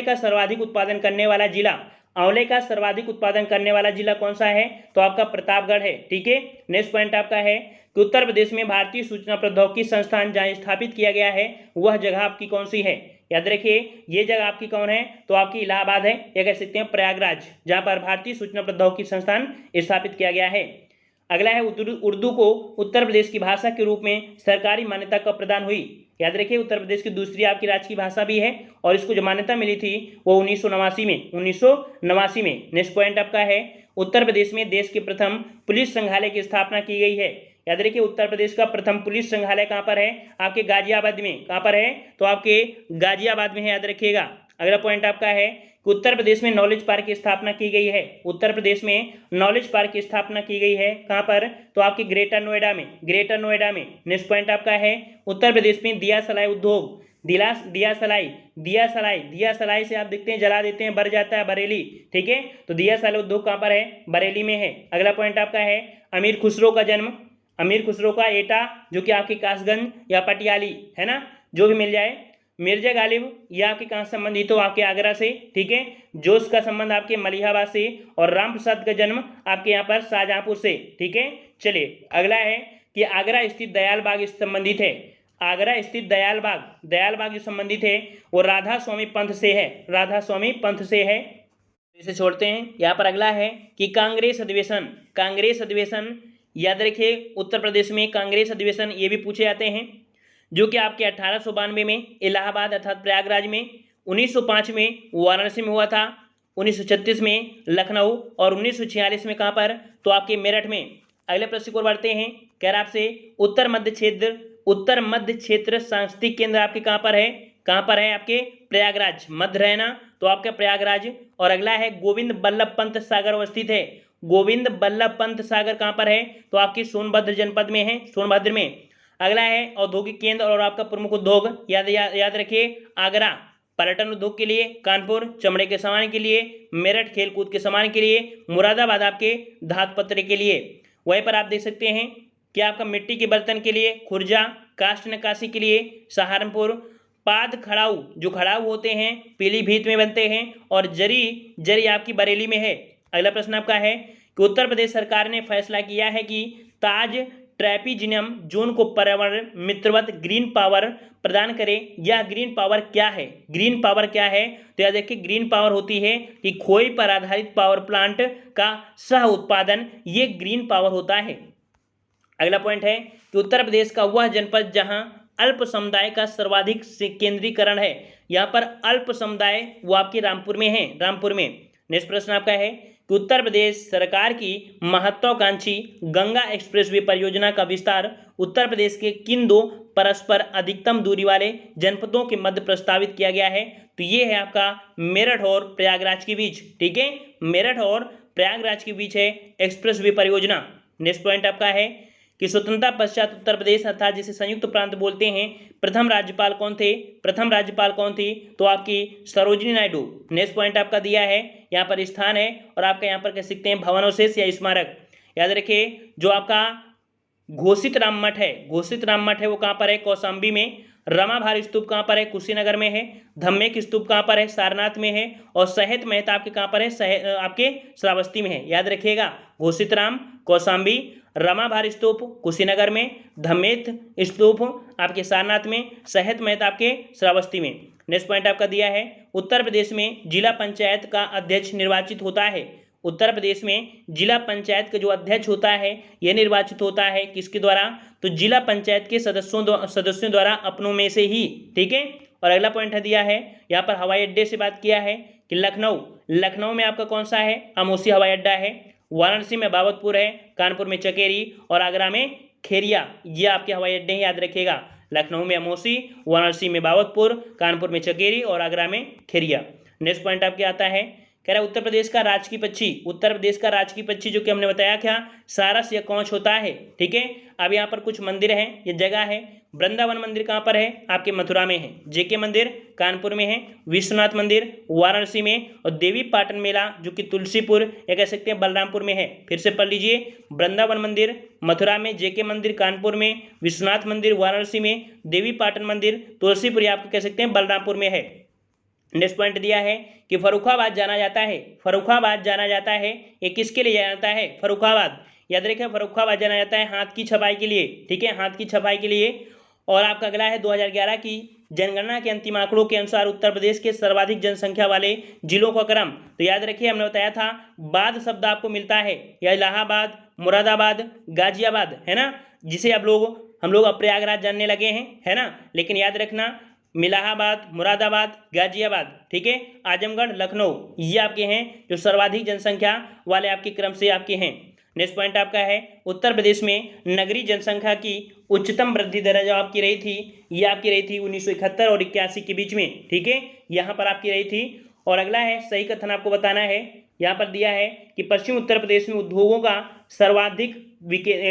Speaker 1: का सर्वाधिक उत्पादन करने वाला जिला, आंवले का सर्वाधिक उत्पादन करने वाला जिला कौन सा है? तो आपका प्रतापगढ़ है। ठीक है। नेक्स्ट पॉइंट आपका है कि उत्तर प्रदेश में भारतीय सूचना प्रौद्योगिकी संस्थान जहां स्थापित किया गया है वह जगह आपकी कौन सी है? याद रखिए ये जगह आपकी कौन है? तो आपकी इलाहाबाद है, या कह सकते हैं प्रयागराज, जहां पर भारतीय सूचना प्रौद्योगिकी संस्थान स्थापित किया गया है। अगला है उर्दू को उत्तर प्रदेश की भाषा के रूप में सरकारी मान्यता कब प्रदान हुई? याद रखिए उत्तर प्रदेश की दूसरी आपकी राज्य की भाषा भी है और इसको जो मान्यता मिली थी वो 1989 में, 1989 में। नेक्स्ट पॉइंट आपका है उत्तर प्रदेश में देश के प्रथम पुलिस संग्रहालय की स्थापना की गई है। याद रखिए उत्तर प्रदेश का प्रथम पुलिस संग्रहालय कहाँ पर है? आपके गाजियाबाद में। कहाँ पर है? तो आपके गाजियाबाद में है, याद रखिएगा। अगला पॉइंट आपका है कि उत्तर प्रदेश में नॉलेज पार्क की स्थापना की गई है। उत्तर प्रदेश में नॉलेज पार्क की स्थापना की गई है कहाँ पर? तो आपके ग्रेटर नोएडा में, ग्रेटर नोएडा में। नेक्स्ट पॉइंट आपका है उत्तर प्रदेश में दिया सलाई उद्योग, दिया सलाई से आप देखते हैं जला देते हैं, भर जाता है, बरेली। ठीक है, तो दिया सलाई उद्योग कहाँ पर है? बरेली में है। अगला पॉइंट आपका है अमीर खुसरो का जन्म, अमीर खुसरो का एटा जो कि आपके कासगंज या पटियाली है ना, जो भी मिल जाए। मिर्जा गालिब ये आपके कहाँ से संबंधित हो? आपके आगरा से। ठीक है, जोश का संबंध आपके मलिहाबाद से, और राम प्रसाद का जन्म आपके यहाँ पर शाहजहांपुर से। ठीक है, चलिए अगला है कि आगरा स्थित दयाल बाग इससे संबंधित है। आगरा स्थित दयाल बाग जो संबंधित है वो राधा स्वामी पंथ से है, राधा स्वामी पंथ से है। इसे छोड़ते हैं। यहाँ पर अगला है कि कांग्रेस अधिवेशन याद रखिए उत्तर प्रदेश में कांग्रेस अधिवेशन ये भी पूछे जाते हैं, जो कि आपके 1892 में इलाहाबाद अर्थात प्रयागराज में, 1905 में वाराणसी में हुआ था, 1936 में लखनऊ, और 1946 में कहाँ पर? तो आपके मेरठ में। अगले प्रश्न को बढ़ते हैं। कह रहा आपसे उत्तर मध्य क्षेत्र सांस्कृतिक केंद्र आपके कहाँ पर है? कहाँ पर है? आपके प्रयागराज, मध्य रहना तो आपका प्रयागराज। और अगला है गोविंद बल्लभ पंत सागर अवस्थित है। गोविंद बल्लभ पंत सागर कहाँ पर है? तो आपकी सोनभद्र जनपद में है, सोनभद्र में। अगला है औद्योगिक केंद्र और आपका प्रमुख उद्योग, याद रखिए आगरा पर्यटन उद्योग के लिए, कानपुर चमड़े के सामान के लिए, मेरठ खेलकूद के सामान के लिए, मुरादाबाद आपके धातु पत्र के लिए। वहीं पर आप देख सकते हैं कि आपका मिट्टी के बर्तन के लिए खुर्जा, काष्ठ नक्काशी के लिए सहारनपुर, पाद खड़ाऊ जो खड़ाऊ होते हैं पीलीभीत में बनते हैं, और जरी आपकी बरेली में है। अगला प्रश्न आपका है कि उत्तर प्रदेश सरकार ने फैसला किया है कि ताज ट्रैपीजियम जोन को पर्यावरण मित्रवत ग्रीन पावर प्रदान करें। यह ग्रीन पावर क्या है? ग्रीन पावर क्या है? तो याद रखिए, ग्रीन पावर होती है कि खोई पर आधारित पावर प्लांट का सह उत्पादन, ये ग्रीन पावर होता है। अगला पॉइंट है कि उत्तर प्रदेश का वह जनपद जहां अल्प समुदाय का सर्वाधिक केंद्रीकरण है। यहाँ पर अल्प समुदाय वो आपके रामपुर में है, रामपुर में। नेक्स्ट प्रश्न आपका है कि उत्तर प्रदेश सरकार की महत्वाकांक्षी गंगा एक्सप्रेसवे परियोजना का विस्तार उत्तर प्रदेश के किन दो परस्पर अधिकतम दूरी वाले जनपदों के मध्य प्रस्तावित किया गया है? तो ये है आपका मेरठ और प्रयागराज के बीच। ठीक है, मेरठ और प्रयागराज के बीच है एक्सप्रेसवे परियोजना। नेक्स्ट पॉइंट आपका है कि स्वतंत्रता पश्चात उत्तर प्रदेश अर्थात जिसे संयुक्त प्रांत बोलते हैं, प्रथम राज्यपाल कौन थे? प्रथम राज्यपाल कौन थी? तो आपकी सरोजिनी नायडू। नेक्स्ट पॉइंट आपका दिया है, यहाँ पर स्थान है और आपका यहाँ पर कह सकते हैं भवनोशेष या स्मारक। याद रखिए, जो आपका घोषित राम मठ है, घोषित राम मठ है वो कहाँ पर है? कौशाम्बी में। रमाभार स्तूप कहाँ पर है? कुशीनगर में है। धम्मेक स्तूप कहाँ पर है? सारनाथ में है। और सहित मेहता आपके कहाँ पर है? आपके श्रावस्ती में है। याद रखिएगा, घोषित राम कौशाम्बी, रमाभार स्तूप कुशीनगर में, धम्मेक स्तूप आपके सारनाथ में, सहित मेहता आपके श्रावस्ती में। नेक्स्ट पॉइंट आपका दिया है, उत्तर प्रदेश में जिला पंचायत का अध्यक्ष निर्वाचित होता है। उत्तर प्रदेश में जिला पंचायत का जो अध्यक्ष होता है यह निर्वाचित होता है किसके द्वारा? तो जिला पंचायत के सदस्यों द्वारा अपनों में से ही। ठीक है, और अगला पॉइंट है दिया है, यहाँ पर हवाई अड्डे से बात किया है कि लखनऊ में आपका कौन सा है? अमोसी हवाई अड्डा है। वाराणसी में बाबतपुर है, कानपुर में चकेरी और आगरा में खेरिया, ये आपके हवाई अड्डे हैं। याद रखिएगा, लखनऊ में अमोसी, वाराणसी में बाबतपुर, कानपुर में चकेरी और आगरा में खेरिया। नेक्स्ट पॉइंट आपके आता है, कह रहा है उत्तर प्रदेश का राजकीय पक्षी, उत्तर प्रदेश का राजकीय पक्षी जो कि हमने बताया क्या? सारस या कौच होता है। ठीक है, अब यहाँ पर कुछ मंदिर हैं, ये जगह है। वृंदावन मंदिर कहाँ पर है? आपके मथुरा में है। जेके मंदिर कानपुर में है। विश्वनाथ मंदिर वाराणसी में। और देवी पाटन मेला जो कि तुलसीपुर या कह सकते हैं बलरामपुर में है। फिर से पढ़ लीजिए, वृंदावन मंदिर मथुरा में, जेके मंदिर कानपुर में, विश्वनाथ मंदिर वाराणसी में, देवी पाटन मंदिर तुलसीपुर या आप कह सकते हैं बलरामपुर में है। नेक्स्ट पॉइंट दिया है कि फर्रुखाबाद जाना जाता है, फर्रुखाबाद जाना जाता है, ये किसके लिए जाना जाता है? फर्रुखाबाद। याद रखिए, फर्रुखाबाद जाना जाता है हाथ की छपाई के लिए। ठीक है, हाथ की छपाई के लिए। और आपका अगला है 2011 की जनगणना के अंतिम आंकड़ों के अनुसार उत्तर प्रदेश के सर्वाधिक जनसंख्या वाले जिलों का क्रम। तो याद रखिए, हमने बताया था बाद शब्द आपको मिलता है या इलाहाबाद, मुरादाबाद, गाजियाबाद, है ना, जिसे अब हम लोग अब प्रयागराज जानने लगे हैं, है ना। लेकिन याद रखना, इलाहाबाद, मुरादाबाद, गाजियाबाद, ठीक है, आजमगढ़, लखनऊ, ये आपके हैं जो सर्वाधिक जनसंख्या वाले आपके क्रम से आपके हैं। नेक्स्ट पॉइंट आपका है, उत्तर प्रदेश में नगरीय जनसंख्या की उच्चतम वृद्धि दर जो आपकी रही थी, ये आपकी रही थी 1971 और 81 के बीच में। ठीक है, यहाँ पर आपकी रही थी। और अगला है सही कथन आपको बताना है। यहाँ पर दिया है कि पश्चिम उत्तर प्रदेश में उद्योगों का सर्वाधिक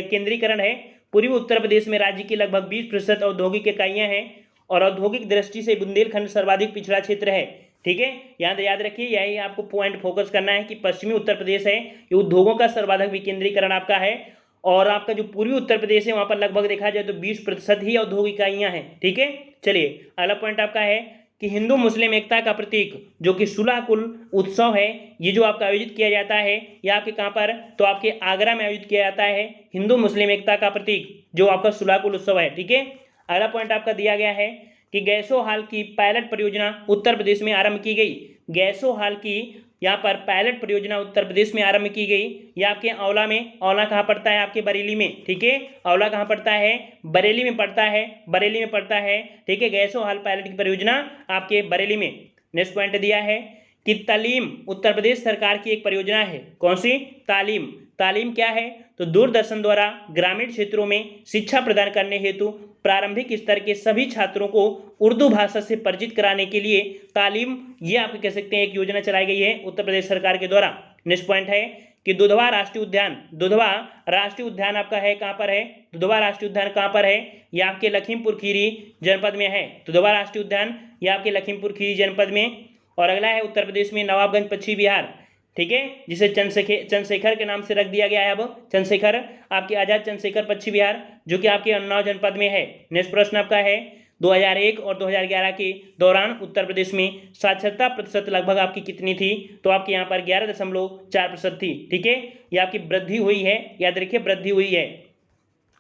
Speaker 1: केंद्रीकरण है। पूर्वी उत्तर प्रदेश में राज्य की लगभग 20% औद्योगिक इकाइयाँ हैं और औद्योगिक दृष्टि से बुंदेलखंड सर्वाधिक पिछड़ा क्षेत्र है। ठीक है, यहाँ याद रखिए, यही आपको पॉइंट फोकस करना है कि पश्चिमी उत्तर प्रदेश है ये उद्योगों का सर्वाधिक विकेंद्रीकरण आपका है। और आपका जो पूर्वी उत्तर प्रदेश है वहाँ पर लगभग देखा जाए तो 20% ही औद्योगिक इकाइयाँ हैं। ठीक है, चलिए अगला पॉइंट आपका है कि हिंदू मुस्लिम एकता का प्रतीक जो कि सुलह-कुल उत्सव है, ये जो आपका आयोजित किया जाता है, ये आपके कहाँ पर? तो आपके आगरा में आयोजित किया जाता है हिंदू मुस्लिम एकता का प्रतीक जो आपका सुलह-कुल उत्सव है। ठीक है, अगला पॉइंट आपका दिया गया है कि गैसो हाल की पायलट परियोजना उत्तर प्रदेश में आरंभ की गई। गैसो हाल की यहाँ पर पायलट परियोजना उत्तर प्रदेश में आरंभ की गई। यह आपके औला में, औला कहाँ पड़ता है? आपके बरेली में। ठीक है, औला कहाँ पड़ता है? बरेली में पड़ता है, बरेली में पड़ता है। ठीक है, गैसो हाल पायलट की परियोजना आपके बरेली में। नेक्स्ट पॉइंट दिया है कि तालीम उत्तर प्रदेश सरकार की एक परियोजना है। कौन सी? तालीम। तालीम क्या है? तो दूरदर्शन द्वारा ग्रामीण क्षेत्रों में शिक्षा प्रदान करने हेतु प्रारंभिक स्तर के सभी छात्रों को उर्दू भाषा से परिचित कराने के लिए तालीम, ये आप कह सकते हैं एक योजना चलाई गई है उत्तर प्रदेश सरकार के द्वारा। नेक्स्ट पॉइंट है कि दुधवा राष्ट्रीय उद्यान, दुधवा राष्ट्रीय उद्यान आपका है कहाँ पर है? दुधवा राष्ट्रीय उद्यान कहाँ पर है? ये आपके लखीमपुर खीरी जनपद में है। दुधवा राष्ट्रीय उद्यान ये आपके लखीमपुर खीरी जनपद में। और अगला है उत्तर प्रदेश में नवाबगंज पश्चिमी बिहार। ठीक है, जिसे चंद्रशेखर के नाम से रख दिया गया है। अब चंद्रशेखर आपके आजाद चंद्रशेखर पश्चिमी बिहार जो कि आपके उन्नाव जनपद में है। नेक्स्ट प्रश्न आपका है 2001 और 2011 के दौरान उत्तर प्रदेश में साक्षरता प्रतिशत लगभग आपकी कितनी थी? तो आपके यहाँ पर 11.4% थी। ठीक है, ये आपकी वृद्धि हुई है, याद रखिए वृद्धि हुई है।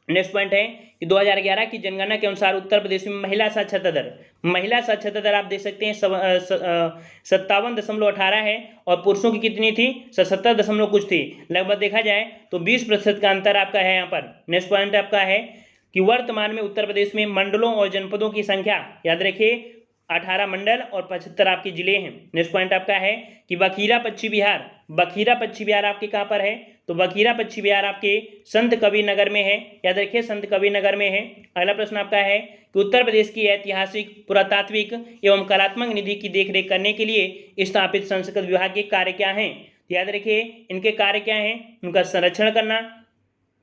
Speaker 1: नेक्स्ट पॉइंट है कि 2011 की जनगणना के अनुसार उत्तर प्रदेश में महिला साक्षरता दर आप देख सकते हैं 57.18 है, और पुरुषों की कितनी थी? 77 दशमलव कुछ थी। लगभग देखा जाए तो 20% का अंतर आपका है यहाँ पर। नेक्स्ट पॉइंट आपका है कि वर्तमान में उत्तर प्रदेश में मंडलों और जनपदों की संख्या, याद रखिए 18 मंडल और 75 आपके जिले हैं। नेक्स्ट पॉइंट आपका है कि बखीरा पश्चिम बिहार आपके कहाँ पर है? तो बखीरा पश्चिम बिहार आपके संत कबीर नगर में है, याद रखिए संत कबीर नगर में है। अगला प्रश्न आपका है कि उत्तर प्रदेश की ऐतिहासिक, पुरातात्विक एवं कलात्मक निधि की देखरेख करने के लिए स्थापित संस्कृत विभाग के कार्य क्या हैं? तो याद रखिए इनके कार्य क्या हैं? उनका संरक्षण करना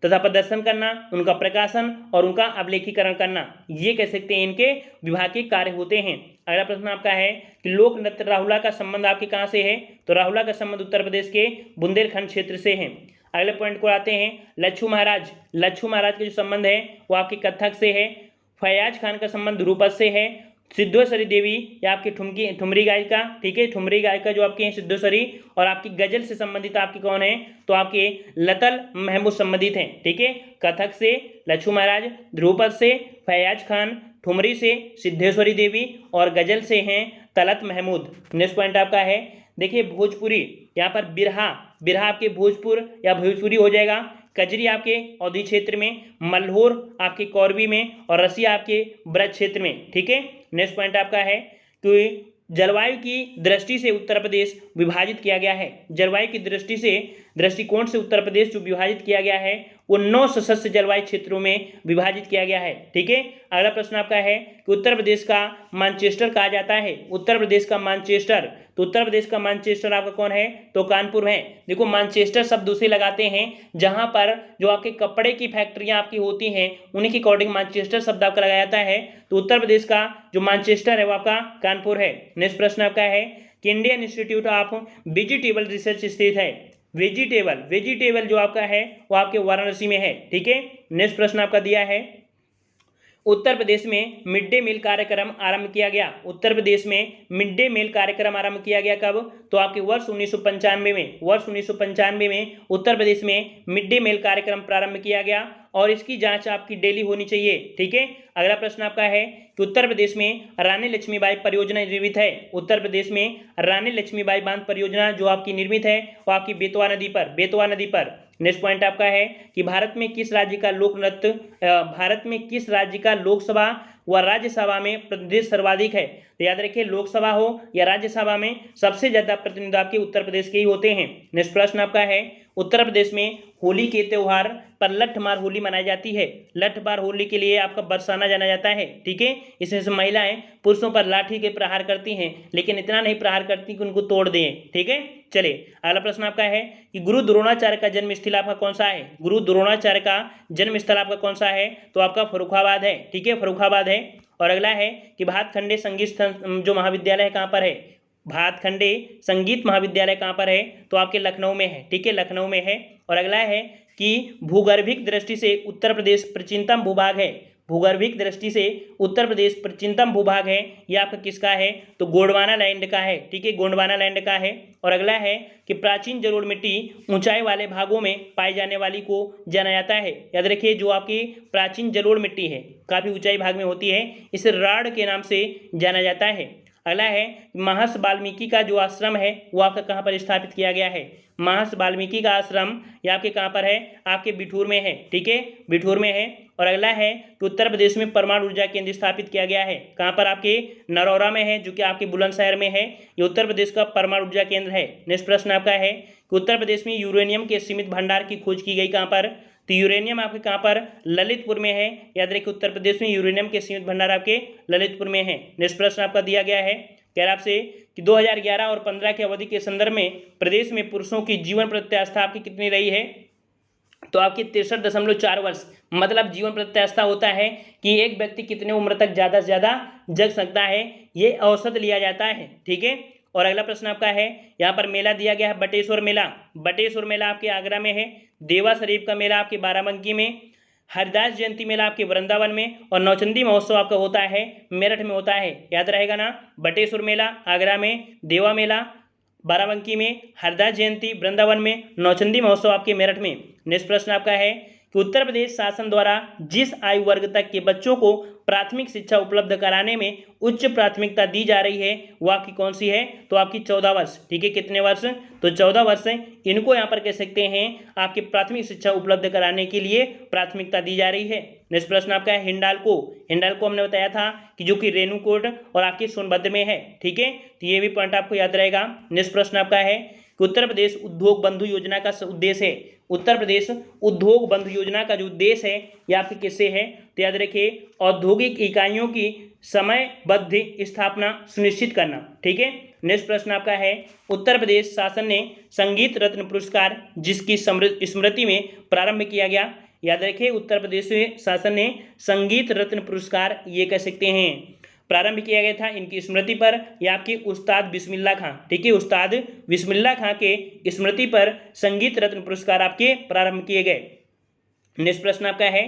Speaker 1: तथा प्रदर्शन करना, उनका प्रकाशन और उनका अभिलेखीकरण करना, ये कह सकते हैं इनके विभाग के कार्य होते हैं। अगला प्रश्न आपका है कि लोक नृत्य राहुला का संबंध आपके कहाँ से है? तो राहुला का संबंध उत्तर प्रदेश के बुंदेलखंड क्षेत्र से है। अगले पॉइंट को आते हैं, लच्छू महाराज का जो संबंध है वो आपके कथक से है। फयाज खान का संबंध ध्रुपद से है। सिद्धेश्वरी देवी या आपकी ठुमरी गायिका, ठीक है, ठुमरी गायिका जो आपके हैं सिद्धेश्वरी, और आपकी गजल से संबंधित आपकी कौन है? तो आपके लतल महमूद संबंधित हैं। ठीक है, कथक से लच्छू महाराज, ध्रुपद से फयाज खान, ठुमरी से सिद्धेश्वरी देवी और गजल से हैं तलत महमूद। नेक्स्ट पॉइंट आपका है, देखिए भोजपुरी, यहाँ पर बिरहा आपके भोजपुर या भोजपुरी हो जाएगा। कजरी आपके अवधी क्षेत्र में, मल्होर आपके कौरवी में, और रसिया आपके ब्रज क्षेत्र में। ठीक है, नेक्स्ट पॉइंट आपका है कि जलवायु की दृष्टि से उत्तर प्रदेश विभाजित किया गया है। जलवायु की दृष्टिकोण से उत्तर प्रदेश जो विभाजित किया गया है वो 9 सशस्त्र जलवायु क्षेत्रों में विभाजित किया गया है। ठीक है, अगला प्रश्न आपका है कि उत्तर प्रदेश का मानचेस्टर कहा जाता है। उत्तर प्रदेश का मानचेस्टर, तो उत्तर प्रदेश का मानचेस्टर आपका कौन है? तो कानपुर है। देखो मानचेस्टर शब्द उसे लगाते हैं जहां पर जो आपके कपड़े की फैक्ट्रियां आपकी होती हैं उन्हीं के अकॉर्डिंग मानचेस्टर शब्द आपका लगाया जाता है। तो उत्तर प्रदेश का जो मानचेस्टर है वो आपका कानपुर है। नेक्स्ट प्रश्न आपका है कि Indian institute of vegetable research स्थित है। वेजिटेबल जो आपका है वो आपके वाराणसी में है। ठीक है, नेक्स्ट प्रश्न आपका दिया है, उत्तर प्रदेश में मिड डे मील कार्यक्रम आरंभ किया गया। उत्तर प्रदेश में मिड डे मील कार्यक्रम आरंभ किया गया कब? तो आपके वर्ष 1995 में उत्तर प्रदेश में मिड डे मील कार्यक्रम प्रारंभ किया गया, और इसकी जांच आपकी डेली होनी चाहिए। ठीक है, अगला प्रश्न आपका है कि उत्तर प्रदेश में रानी लक्ष्मीबाई परियोजना निर्मित है। उत्तर प्रदेश में रानी लक्ष्मीबाई बांध परियोजना जो आपकी निर्मित है वो आपकी बेतवा नदी पर। नेक्स्ट पॉइंट आपका है कि भारत में किस राज्य का लोकसभा व राज्यसभा में प्रतिनिधित्व सर्वाधिक है? तो याद रखिए लोकसभा हो या राज्यसभा में सबसे ज्यादा प्रतिनिधि आपके उत्तर प्रदेश के ही होते हैं। नेक्स्ट प्रश्न आपका है, उत्तर प्रदेश में होली के त्योहार पर लठमार होली मनाई जाती है। लठमार होली के लिए आपका बरसाना जाना जाता है। ठीक है, इसमें महिलाएं पुरुषों पर लाठी के प्रहार करती हैं, लेकिन इतना नहीं प्रहार करती कि उनको तोड़ दें। ठीक है, चलिए अगला प्रश्न आपका है कि गुरु द्रोणाचार्य का जन्म स्थल आपका कौन सा है? गुरु द्रोणाचार्य का जन्म स्थल आपका कौन सा है? तो आपका फर्रुखाबाद है। ठीक है, फर्रुखाबाद है। और अगला है कि भातखंडे संगीत जो महाविद्यालय कहाँ पर है? भातखंडे संगीत महाविद्यालय कहाँ पर है? तो आपके लखनऊ में है। ठीक है, लखनऊ में है। और अगला है कि भूगर्भिक दृष्टि से उत्तर प्रदेश प्राचीनतम भूभाग है। भूगर्भिक दृष्टि से उत्तर प्रदेश प्राचीनतम भूभाग है, यह आपका किसका है? तो गोंडवाना लैंड का है। ठीक है, गोंडवाना लैंड का है। और अगला है कि प्राचीन जलोढ़ मिट्टी ऊंचाई वाले भागों में पाई जाने वाली को जाना जाता है। याद रखिए जो आपकी प्राचीन जलोढ़ मिट्टी है काफी ऊंचाई भाग में होती है, इसे राढ़ के नाम से जाना जाता है। अगला है महर्षि वाल्मीकि का जो आश्रम है वो आपका कहाँ पर स्थापित किया गया है? महर्षि वाल्मीकि का आश्रम ये आपके कहाँ पर है? आपके बिठूर में है। ठीक है, बिठूर में है। और अगला है कि उत्तर प्रदेश में परमाणु ऊर्जा केंद्र स्थापित किया गया है। कहाँ पर? आपके नरौरा में है, जो कि आपके बुलंदशहर में है। ये उत्तर प्रदेश का परमाणु ऊर्जा केंद्र है। नेक्स्ट प्रश्न आपका है कि उत्तर प्रदेश में यूरेनियम के सीमित भंडार की खोज की गई कहाँ पर? तो यूरेनियम आपके कहाँ पर? ललितपुर में है। याद रखिए उत्तर प्रदेश में यूरेनियम के सीमित भंडार आपके ललितपुर में है। नेक्स्ट प्रश्न आपका दिया गया है, कह रहा आपसे कि 2011 और 15 की अवधि के संदर्भ में प्रदेश में पुरुषों की जीवन प्रत्यास्था आपकी कितनी रही है? तो आपकी 63.4 वर्ष। मतलब जीवन प्रत्यास्था होता है कि एक व्यक्ति कितने उम्र तक ज़्यादा से ज़्यादा जग सकता है, ये औसत लिया जाता है। ठीक है, और अगला प्रश्न आपका है, यहाँ पर मेला दिया गया है बटेश्वर मेला। बटेश्वर मेला आपके आगरा में है। देवा शरीफ का मेला आपके बाराबंकी में, हरिदास जयंती मेला आपके वृंदावन में, और नौचंदी महोत्सव आपका होता है मेरठ में होता है, याद रहेगा ना। बटेश्वर मेला आगरा में, देवा मेला बाराबंकी में, हरिदास जयंती वृंदावन में, नौचंदी महोत्सव आपके मेरठ में। नेक्स्ट प्रश्न आपका है कि उत्तर प्रदेश शासन द्वारा जिस आयु वर्ग तक के बच्चों को प्राथमिक शिक्षा उपलब्ध कराने में उच्च प्राथमिकता दी जा रही है वो आपकी कौन सी है, तो आपकी 14 वर्ष। ठीक है, कितने वर्ष, तो 14 वर्ष इनको यहाँ पर कह सकते हैं आपकी प्राथमिक शिक्षा उपलब्ध कराने के लिए प्राथमिकता दी जा रही है। नेक्स्ट प्रश्न आपका है हिंडाल्को। हिंडाल्को हमने बताया था कि जो कि रेणुकूट और आपकी सोनभद्र में है। ठीक है, तो ये भी पॉइंट आपको याद रहेगा। नेक्स्ट प्रश्न आपका है कि उत्तर प्रदेश उद्योग बंधु योजना का उद्देश्य है, उत्तर प्रदेश उद्योग बंधु योजना का जो उद्देश्य है यह आपके किससे है, तो याद रखिए औद्योगिक इकाइयों की समयबद्ध स्थापना सुनिश्चित करना। ठीक है, नेक्स्ट प्रश्न आपका है उत्तर प्रदेश शासन ने संगीत रत्न पुरस्कार जिसकी स्मृति में प्रारंभ किया गया, याद रखिए उत्तर प्रदेश शासन ने संगीत रत्न पुरस्कार ये कह सकते हैं प्रारंभ किया गया था इनकी स्मृति पर, या आपके उस्ताद बिस्मिल्लाह खां। ठीक है, उस्ताद बिस्मिल्लाह खां के स्मृति पर संगीत रत्न पुरस्कार आपके प्रारंभ किए गए। नेक्स्ट प्रश्न आपका है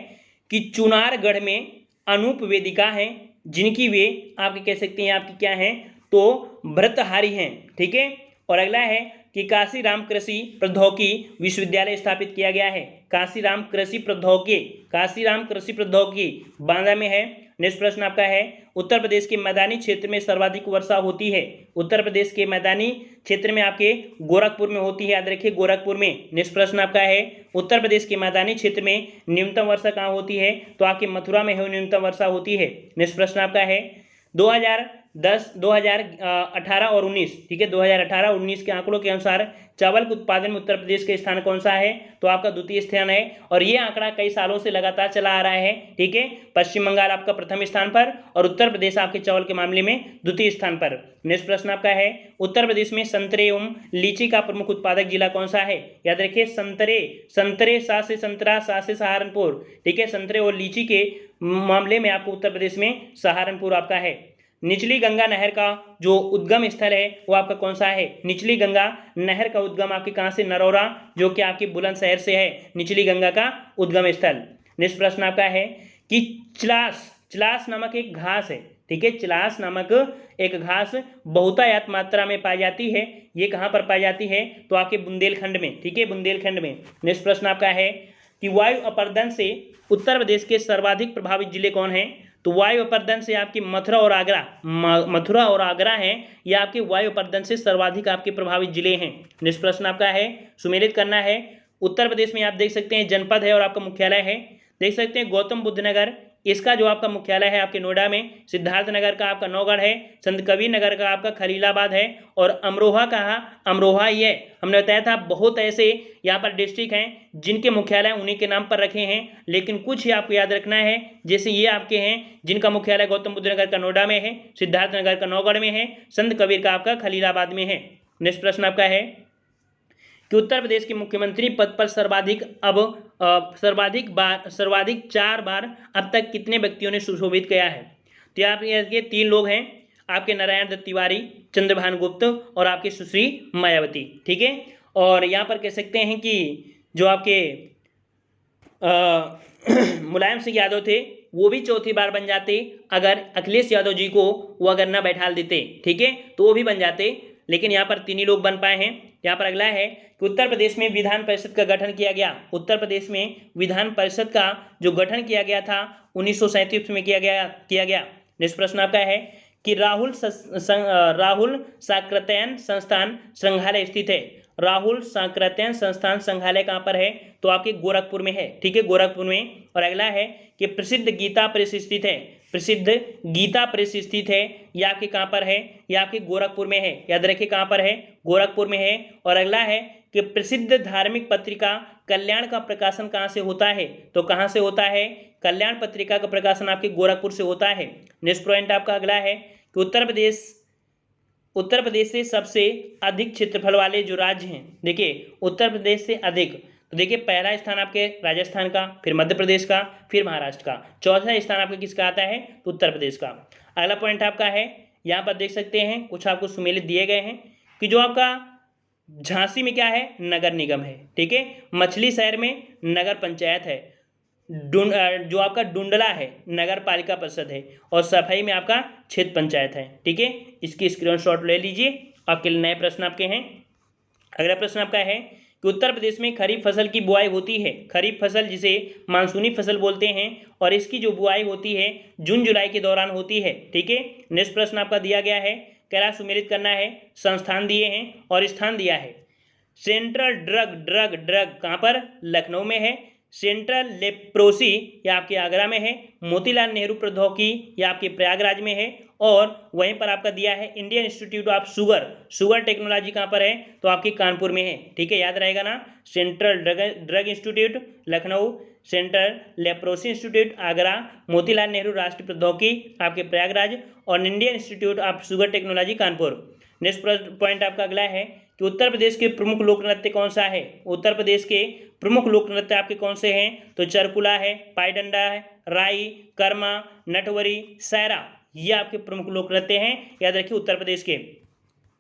Speaker 1: कि चुनारगढ़ में अनूप वेदिका हैं जिनकी वे आपके कह सकते हैं आपकी क्या हैं, तो भर्तृहारी हैं। ठीक है, और अगला है कि काशीराम कृषि प्रौद्योगिकी विश्वविद्यालय स्थापित किया गया है, काशीराम कृषि प्रौद्योगिकी बांदा में है। नेक्स्ट प्रश्न आपका है उत्तर प्रदेश के मैदानी क्षेत्र में सर्वाधिक वर्षा होती है, उत्तर प्रदेश के मैदानी क्षेत्र में आपके गोरखपुर में होती है, याद रखिए गोरखपुर में। नेक्स्ट प्रश्न आपका है उत्तर प्रदेश के मैदानी क्षेत्र में न्यूनतम वर्षा कहाँ होती है, तो आपके मथुरा में न्यूनतम वर्षा होती है। नेक्स्ट प्रश्न आपका है 2018 और 19, ठीक है 2018 और 19 के आंकड़ों के अनुसार चावल के उत्पादन में उत्तर प्रदेश का स्थान कौन सा है, तो आपका द्वितीय स्थान है, और ये आंकड़ा कई सालों से लगातार चला आ रहा है। ठीक है, पश्चिम बंगाल आपका प्रथम स्थान पर और उत्तर प्रदेश आपके चावल के मामले में द्वितीय स्थान पर। नेक्स्ट प्रश्न आपका है उत्तर प्रदेश में संतरे एवं लीची का प्रमुख उत्पादक जिला कौन सा है, याद रखिए संतरे सा से संतरा सा से सहारनपुर। ठीक है, संतरे और लीची के मामले में आपको उत्तर प्रदेश में सहारनपुर आपका है। निचली गंगा नहर का जो उद्गम स्थल है वो आपका कौन सा है, निचली गंगा नहर का उद्गम आपके कहाँ से, नरौरा, जो कि आपकी बुलंदशहर से है निचली गंगा का उद्गम स्थल। नेक्स्ट प्रश्न आपका है कि चिलास नामक एक घास है। ठीक है, चिलास नामक एक घास बहुतायत मात्रा में पाई जाती है, ये कहाँ पर पाई जाती है, तो आपके बुंदेलखंड में। ठीक है, बुंदेलखंड में। नेक्स्ट प्रश्न आपका है कि वायु अपर्दन से उत्तर प्रदेश के सर्वाधिक प्रभावित जिले कौन हैं, तो वायु अपर्दन से आपकी मथुरा और आगरा हैं, या आपके वायु अपर्दन से सर्वाधिक आपके प्रभावित जिले हैं। नेक्स्ट प्रश्न आपका है सुमेलित करना है। उत्तर प्रदेश में आप देख सकते हैं जनपद है और आपका मुख्यालय है, देख सकते हैं गौतम बुद्ध नगर, इसका जो आपका मुख्यालय है आपके नोएडा में, सिद्धार्थ नगर का आपका नौगढ़ है, संत कबीर नगर का आपका खलीलाबाद है, और अमरोहा ही है। हमने बताया था बहुत ऐसे यहाँ पर डिस्ट्रिक्ट हैं जिनके मुख्यालय उन्हीं के नाम पर रखे हैं, लेकिन कुछ ही आपको याद रखना है, जैसे ये आपके हैं जिनका मुख्यालय गौतम बुद्ध नगर का नोएडा में है, सिद्धार्थ नगर का नौगढ़ में है, संत कबीर का आपका खलीलाबाद में है। नेक्स्ट प्रश्न आपका है कि उत्तर प्रदेश के मुख्यमंत्री पद पर सर्वाधिक 4 बार अब तक कितने व्यक्तियों ने सुशोभित किया है, तो आप ये 3 लोग हैं आपके नारायण दत्त तिवारी, चंद्रभान गुप्त और आपकी सुश्री मायावती। ठीक है, और यहाँ पर कह सकते हैं कि जो आपके मुलायम सिंह यादव थे वो भी चौथी बार बन जाते अगर अखिलेश यादव जी को वो अगर ना बैठाल देते। ठीक है, तो वो भी बन जाते, लेकिन यहाँ पर 3 ही लोग बन पाए हैं। यहाँ पर अगला है कि उत्तर प्रदेश में विधान परिषद का गठन किया गया, उत्तर प्रदेश में विधान परिषद का जो गठन किया गया था 1937 में किया गया। नेक्स्ट प्रश्न आपका है कि राहुल सांकृत्यायन संस्थान संग्रहालय स्थित है, राहुल सांकृत्यायन संस्थान संग्रहालय कहाँ पर है, तो आपके गोरखपुर में है। ठीक है, गोरखपुर में। और अगला है कि प्रसिद्ध गीता प्रेस स्थित है, प्रसिद्ध गीता प्रेस स्थित है, यह आपके कहाँ पर है, यह आपके गोरखपुर में है, याद रखिए कहाँ पर है, गोरखपुर में है। और अगला है कि प्रसिद्ध धार्मिक पत्रिका कल्याण का प्रकाशन कहाँ से होता है, तो कहाँ से होता है, कल्याण पत्रिका का प्रकाशन आपके गोरखपुर से होता है। नेक्स्ट पॉइंट आपका अगला है कि उत्तर प्रदेश से सबसे अधिक क्षेत्रफल वाले जो राज्य हैं, देखिए उत्तर प्रदेश से अधिक, तो देखिए पहला स्थान आपके राजस्थान का, फिर मध्य प्रदेश का, फिर महाराष्ट्र का, चौथा स्थान आपका किसका आता है, तो उत्तर प्रदेश का। अगला पॉइंट आपका है यहाँ पर देख सकते हैं कुछ आपको सुमेलित दिए गए हैं कि जो आपका झांसी में क्या है, नगर निगम है। ठीक है, मछली शहर में नगर पंचायत है, जो आपका डुंडला है नगर पालिका परिषद है, और सफाई में आपका क्षेत्र पंचायत है। ठीक है, इसकी स्क्रीनशॉट ले लीजिए, आपके लिए नए प्रश्न आपके हैं। अगला प्रश्न आपका है कि उत्तर प्रदेश में खरीफ फसल की बुआई होती है। खरीफ फसल जिसे मानसूनी फसल बोलते हैं, और इसकी जो बुआई होती है जून जुलाई के दौरान होती है। ठीक है, नेक्स्ट प्रश्न आपका दिया गया है, कैला सुमेलित करना है, संस्थान दिए हैं और स्थान दिया है। सेंट्रल ड्रग कहाँ पर? लखनऊ में है। सेंट्रल लेप्रोसी या आपके आगरा में है। मोतीलाल नेहरू प्रौद्योगिकी या आपके प्रयागराज में है। और वहीं पर आपका दिया है Indian institute of sugar technology कहाँ पर है? तो आपके कानपुर में है। ठीक है, याद रहेगा ना, central drug institute Lucknow, central leprosy institute Agra, Motilal Nehru राष्ट्रीय प्रौद्योगिकी आपके प्रयागराज, और Indian institute of sugar technology Kanpur. Next point आपका अगला है कि उत्तर प्रदेश के प्रमुख लोक नृत्य कौन सा है? उत्तर प्रदेश के प्रमुख लोक नृत्य आपके कौन से हैं? तो चरकुला है, पाईडंडा है, राई, कर्मा, नटवरी, सैरा, ये आपके प्रमुख लोक नृत्य हैं, याद रखिए उत्तर प्रदेश के।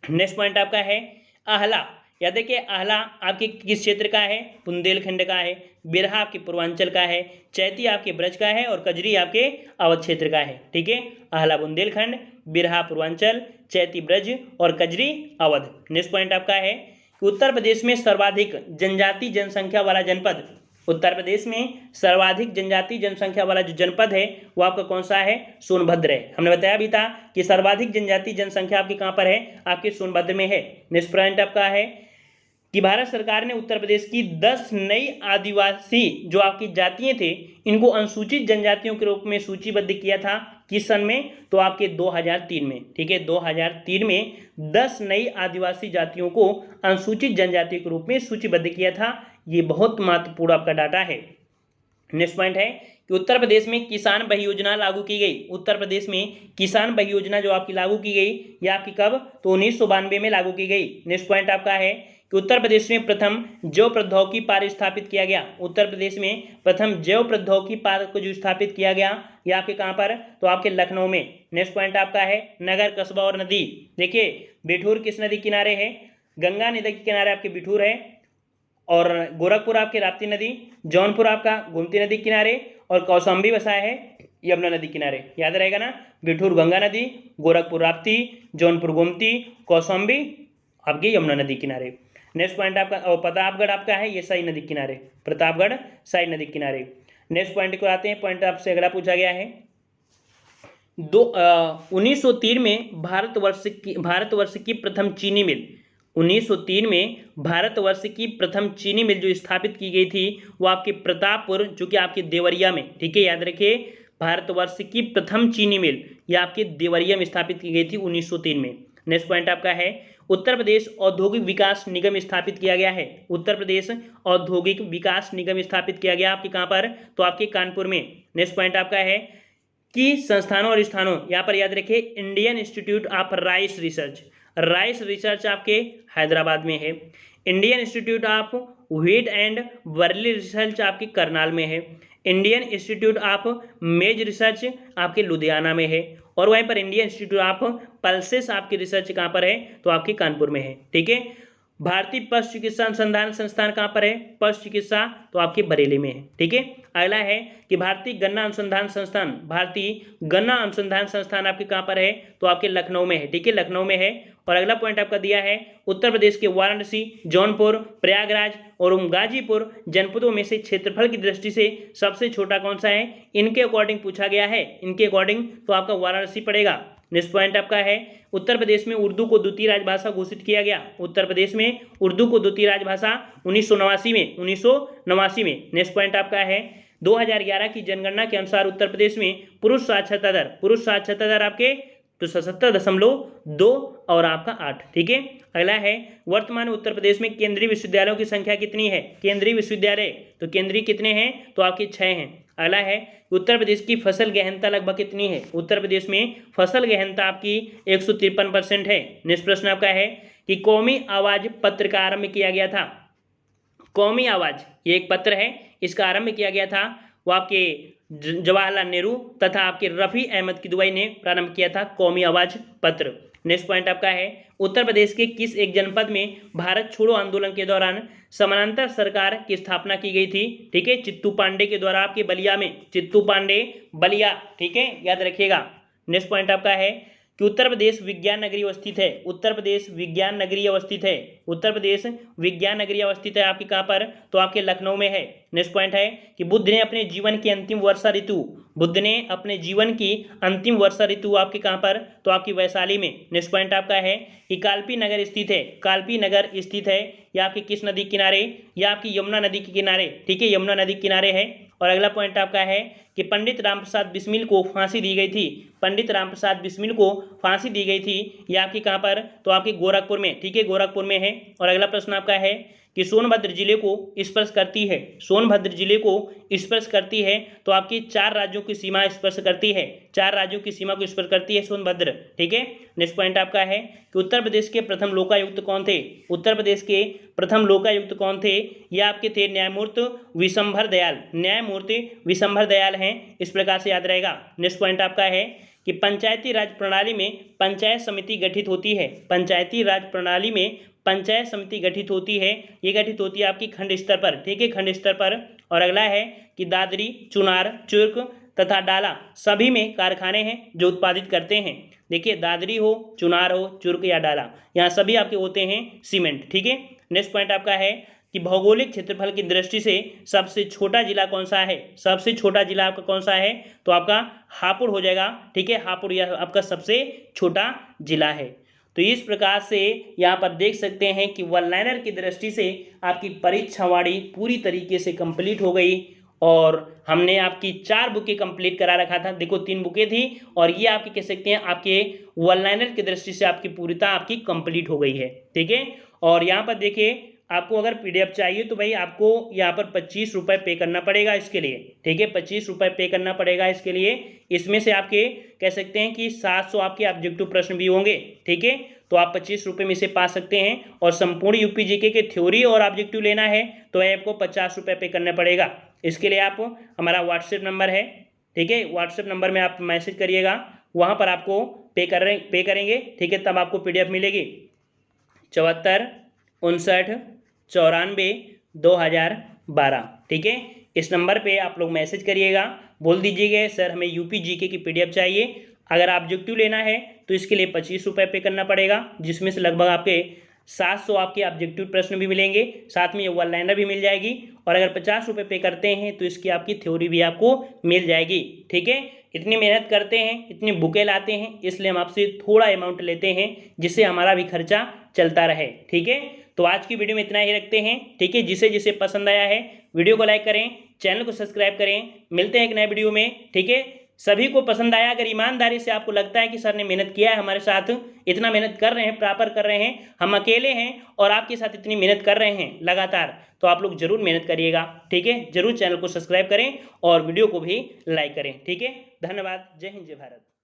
Speaker 1: नेक्स्ट पॉइंट आपका है आहला। याद देखिए, आहला आपके किस क्षेत्र का है? बुंदेलखंड का है। बिरहा आपके पूर्वांचल का है। चैती आपके ब्रज का है, और कजरी आपके अवध क्षेत्र का है। ठीक है, आहला बुंदेलखंड, बिरहा पूर्वांचल, चैती ब्रज और कजरी अवध। नेक्स्ट पॉइंट आपका है कि उत्तर प्रदेश में सर्वाधिक जनजाति जनसंख्या वाला जनपद। उत्तर प्रदेश में सर्वाधिक जनजाति जनसंख्या वाला जो जनपद है वो आपका कौन सा है? सोनभद्र है। हमने बताया भी था कि सर्वाधिक जनजाति जनसंख्या आपकी कहाँ पर है? आपके सोनभद्र में है। नेक्स्ट पॉइंट आपका है कि भारत सरकार ने उत्तर प्रदेश की 10 नई आदिवासी जो आपकी जातियां थे इनको अनुसूचित जनजातियों के रूप में सूचीबद्ध किया था। किस सन में? तो आपके 2003 में। ठीक है, 2003 में 10 नई आदिवासी जातियों को अनुसूचित जनजाति के रूप में सूचीबद्ध किया था। ये बहुत महत्वपूर्ण आपका डाटा है। नेक्स्ट पॉइंट है कि उत्तर प्रदेश में किसान बही योजना लागू की गई। उत्तर प्रदेश में किसान बही योजना जो आपकी लागू की गई, यह आपकी कब? तो 1992 में लागू की गई। नेक्स्ट पॉइंट आपका है कि उत्तर प्रदेश में प्रथम जैव प्रौद्योगिकी पार्क स्थापित किया गया। उत्तर प्रदेश में प्रथम जैव प्रौद्योगिकी पार्क को जो स्थापित किया गया, यह आपके कहाँ पर? तो आपके लखनऊ में। नेक्स्ट पॉइंट आपका है नगर, कस्बा और नदी। देखिए, बिठूर किस नदी किनारे है? गंगा नदी के किनारे आपके बिठूर है, और गोरखपुर आपके राप्ती नदी, जौनपुर आपका गोमती नदी किनारे, और कौशाम्बी बसाया है यमुना नदी किनारे। याद रहेगा ना, बिठूर गंगा नदी, गोरखपुर राप्ती, जौनपुर गोमती, कौशाम्बी आपकी यमुना नदी किनारे। नेक्स्ट पॉइंट आपका और प्रतापगढ़ आपका है ये साई नदी किनारे, प्रतापगढ़ साई नदी किनारे। नेक्स्ट पॉइंट को आते हैं, पॉइंट आपसे अगला पूछा गया है 1903 में भारतवर्ष की प्रथम चीनी मिल। 1903 में भारतवर्ष की प्रथम चीनी मिल जो स्थापित की गई थी वो आपके प्रतापपुर, जो कि आपके देवरिया में। ठीक है, याद रखिए, भारतवर्ष की प्रथम चीनी मिल यह आपके देवरिया में स्थापित की गई थी 1903 में। नेक्स्ट पॉइंट आपका है उत्तर प्रदेश औद्योगिक विकास निगम स्थापित किया गया है। उत्तर प्रदेश औद्योगिक विकास निगम स्थापित किया गया आपके कहाँ पर? तो आपके कानपुर में। नेक्स्ट पॉइंट आपका है कि संस्थानों और स्थानों, यहाँ पर याद रखिए Indian institute of rice research आपके हैदराबाद में है। Indian institute of wheat and barley research आपके करनाल में है। इंडियन इंस्टीट्यूट ऑफ मेज रिसर्च आपके लुधियाना में है, और वहीं पर इंडियन इंस्टीट्यूट ऑफ पल्सेस आपकी रिसर्च कहाँ पर है? तो आपके कानपुर में है। ठीक है, भारतीय पशु चिकित्सा अनुसंधान संस्थान कहाँ पर है? पशु चिकित्सा तो आपके बरेली में है। ठीक है, अगला है कि भारतीय गन्ना अनुसंधान संस्थान आपके कहाँ पर है? तो आपके लखनऊ में है। ठीक है, लखनऊ में है। और अगला पॉइंट आपका दिया है उत्तर प्रदेश के वाराणसी, जौनपुर, प्रयागराज और गाजीपुर जनपदों में से क्षेत्रफल की दृष्टि से सबसे छोटा कौन सा है? इनके अकॉर्डिंग पूछा गया है, इनके अकॉर्डिंग तो आपका वाराणसी पड़ेगा। नेक्स्ट पॉइंट आपका है उत्तर प्रदेश में उर्दू को द्वितीय राजभाषा घोषित किया गया। उत्तर प्रदेश में उर्दू को द्वितीय राजभाषा 1989 में। नेक्स्ट पॉइंट आपका है 2011 की जनगणना के अनुसार उत्तर प्रदेश में पुरुष साक्षरता दर आपके तो 77.2 और आपका 8। ठीक है, अगला है वर्तमान उत्तर प्रदेश में केंद्रीय विश्वविद्यालयों की संख्या कितनी है? केंद्रीय विश्वविद्यालय तो केंद्रीय कितने हैं? तो आपके 6 हैं। अगला है उत्तर प्रदेश की फसल गहनता लगभग कितनी है? उत्तर प्रदेश में फसल गहनता आपकी 153% है। नेक्स्ट प्रश्न आपका है कि कौमी आवाज पत्र का आरंभ किया गया था। कौमी आवाज ये एक पत्र है, इसका आरंभ किया गया था वो आपके जवाहरलाल नेहरू तथा आपके रफ़ी अहमद किदवई ने प्रारंभ किया था कौमी आवाज पत्र। नेक्स्ट पॉइंट आपका है उत्तर प्रदेश के किस एक जनपद में भारत छोड़ो आंदोलन के दौरान समानांतर सरकार की स्थापना की गई थी, ठीक है, चित्तू पांडे के द्वारा आपके बलिया में, चित्तू पांडे बलिया, ठीक है, याद रखिएगा। नेक्स्ट पॉइंट आपका है कि उत्तर प्रदेश विज्ञान नगरी अवस्थित है, उत्तर प्रदेश विज्ञान नगरी अवस्थित है, उत्तर प्रदेश विज्ञान नगरी अवस्थित है आपके कहाँ पर, तो आपके लखनऊ में है। नेक्स्ट पॉइंट है कि बुद्ध ने अपने जीवन की अंतिम वर्षा ऋतु, बुद्ध ने अपने जीवन की अंतिम वर्षा ऋतु आपके कहाँ पर, तो आपकी वैशाली में। नेक्स्ट पॉइंट आपका है कि कालपी नगर स्थित है, कालपी नगर स्थित है या आपकी किस नदी किनारे, या आपकी यमुना नदी के किनारे, ठीक है, यमुना नदी किनारे है। और अगला पॉइंट आपका है कि पंडित रामप्रसाद बिस्मिल को फांसी दी गई थी, पंडित रामप्रसाद बिस्मिल को फांसी दी गई थी, यह आपकी कहाँ पर, तो आपकी गोरखपुर में, ठीक है, गोरखपुर में है। और अगला प्रश्न आपका है कि सोनभद्र जिले को स्पर्श करती है, सोनभद्र जिले को स्पर्श करती है, तो आपकी 4 राज्यों की सीमा स्पर्श करती है, 4 राज्यों की सीमा को स्पर्श करती है सोनभद्र, ठीक है। नेक्स्ट पॉइंट आपका है कि उत्तर प्रदेश के प्रथम लोकायुक्त कौन थे, उत्तर प्रदेश के प्रथम लोकायुक्त कौन थे, ये आपके थे न्यायमूर्ति विशंभर दयाल, न्यायमूर्ति विशंभर दयाल हैं, इस प्रकार से याद रहेगा। नेक्स्ट पॉइंट आपका है कि पंचायती राज प्रणाली में पंचायत समिति गठित होती है, पंचायती राज प्रणाली में पंचायत समिति गठित होती है, ये गठित होती है आपकी खंड स्तर पर, ठीक है, खंड स्तर पर। और अगला है कि दादरी, चुनार, चुर्क तथा डाला सभी में कारखाने हैं जो उत्पादित करते हैं। देखिए दादरी हो, चुनार हो, चुर्क या डाला, यहाँ सभी आपके होते हैं सीमेंट, ठीक है। नेक्स्ट पॉइंट आपका है कि भौगोलिक क्षेत्रफल की दृष्टि से सबसे छोटा जिला कौन सा है, सबसे छोटा जिला आपका कौन सा है, तो आपका हापुड़ हो जाएगा, ठीक है, हापुड़ यह आपका सबसे छोटा जिला है। तो इस प्रकार से यहाँ पर देख सकते हैं कि वन लाइनर की दृष्टि से आपकी परीक्षावाड़ी पूरी तरीके से कंप्लीट हो गई और हमने आपकी 4 बुकें कंप्लीट करा रखा था। देखो 3 बुकें थी और ये आपकी कह सकते हैं आपके वन लाइनर की दृष्टि से आपकी पूरीता आपकी कंप्लीट हो गई है, ठीक है। और यहाँ पर देखिए आपको अगर पीडीएफ चाहिए तो भाई आपको यहाँ पर 25 रुपये पे करना पड़ेगा इसके लिए, ठीक है, 25 रुपये पे करना पड़ेगा इसके लिए। इसमें से आपके कह सकते हैं कि 700 आपके ऑब्जेक्टिव प्रश्न भी होंगे, ठीक है, तो आप 25 रुपये में से पा सकते हैं। और संपूर्ण यूपी जीके के थ्योरी और ऑब्जेक्टिव लेना है तो आपको 50 रुपये पे करना पड़ेगा। इसके लिए आप हमारा व्हाट्सएप नंबर है, ठीक है, व्हाट्सएप नंबर में आप मैसेज करिएगा, वहाँ पर आपको पे करेंगे, ठीक है, तब आपको पीडीएफ मिलेगी। 74 59 94 2012, ठीक है, इस नंबर पे आप लोग मैसेज करिएगा, बोल दीजिएगा सर हमें यूपी जीके की पीडीएफ चाहिए। अगर ऑब्जेक्टिव लेना है तो इसके लिए 25 रुपये पे करना पड़ेगा, जिसमें से लगभग आपके 700 आपके ऑब्जेक्टिव प्रश्न भी मिलेंगे, साथ में ये वन लाइनर भी मिल जाएगी। और अगर 50 रुपये पे करते हैं तो इसकी आपकी थ्योरी भी आपको मिल जाएगी, ठीक है। इतनी मेहनत करते हैं, इतनी बुकें लाते हैं, इसलिए हम आपसे थोड़ा अमाउंट लेते हैं जिससे हमारा भी खर्चा चलता रहे, ठीक है। तो आज की वीडियो में इतना ही रखते हैं, ठीक है। जिसे जिसे पसंद आया है वीडियो को लाइक करें, चैनल को सब्सक्राइब करें, मिलते हैं एक नए वीडियो में, ठीक है। सभी को पसंद आया, अगर ईमानदारी से आपको लगता है कि सर ने मेहनत किया है हमारे साथ, इतना मेहनत कर रहे हैं, प्रॉपर कर रहे हैं, हम अकेले हैं और आपके साथ इतनी मेहनत कर रहे हैं लगातार, तो आप लोग जरूर मेहनत करिएगा, ठीक है। जरूर चैनल को सब्सक्राइब करें और वीडियो को भी लाइक करें, ठीक है। धन्यवाद। जय हिंद, जय भारत।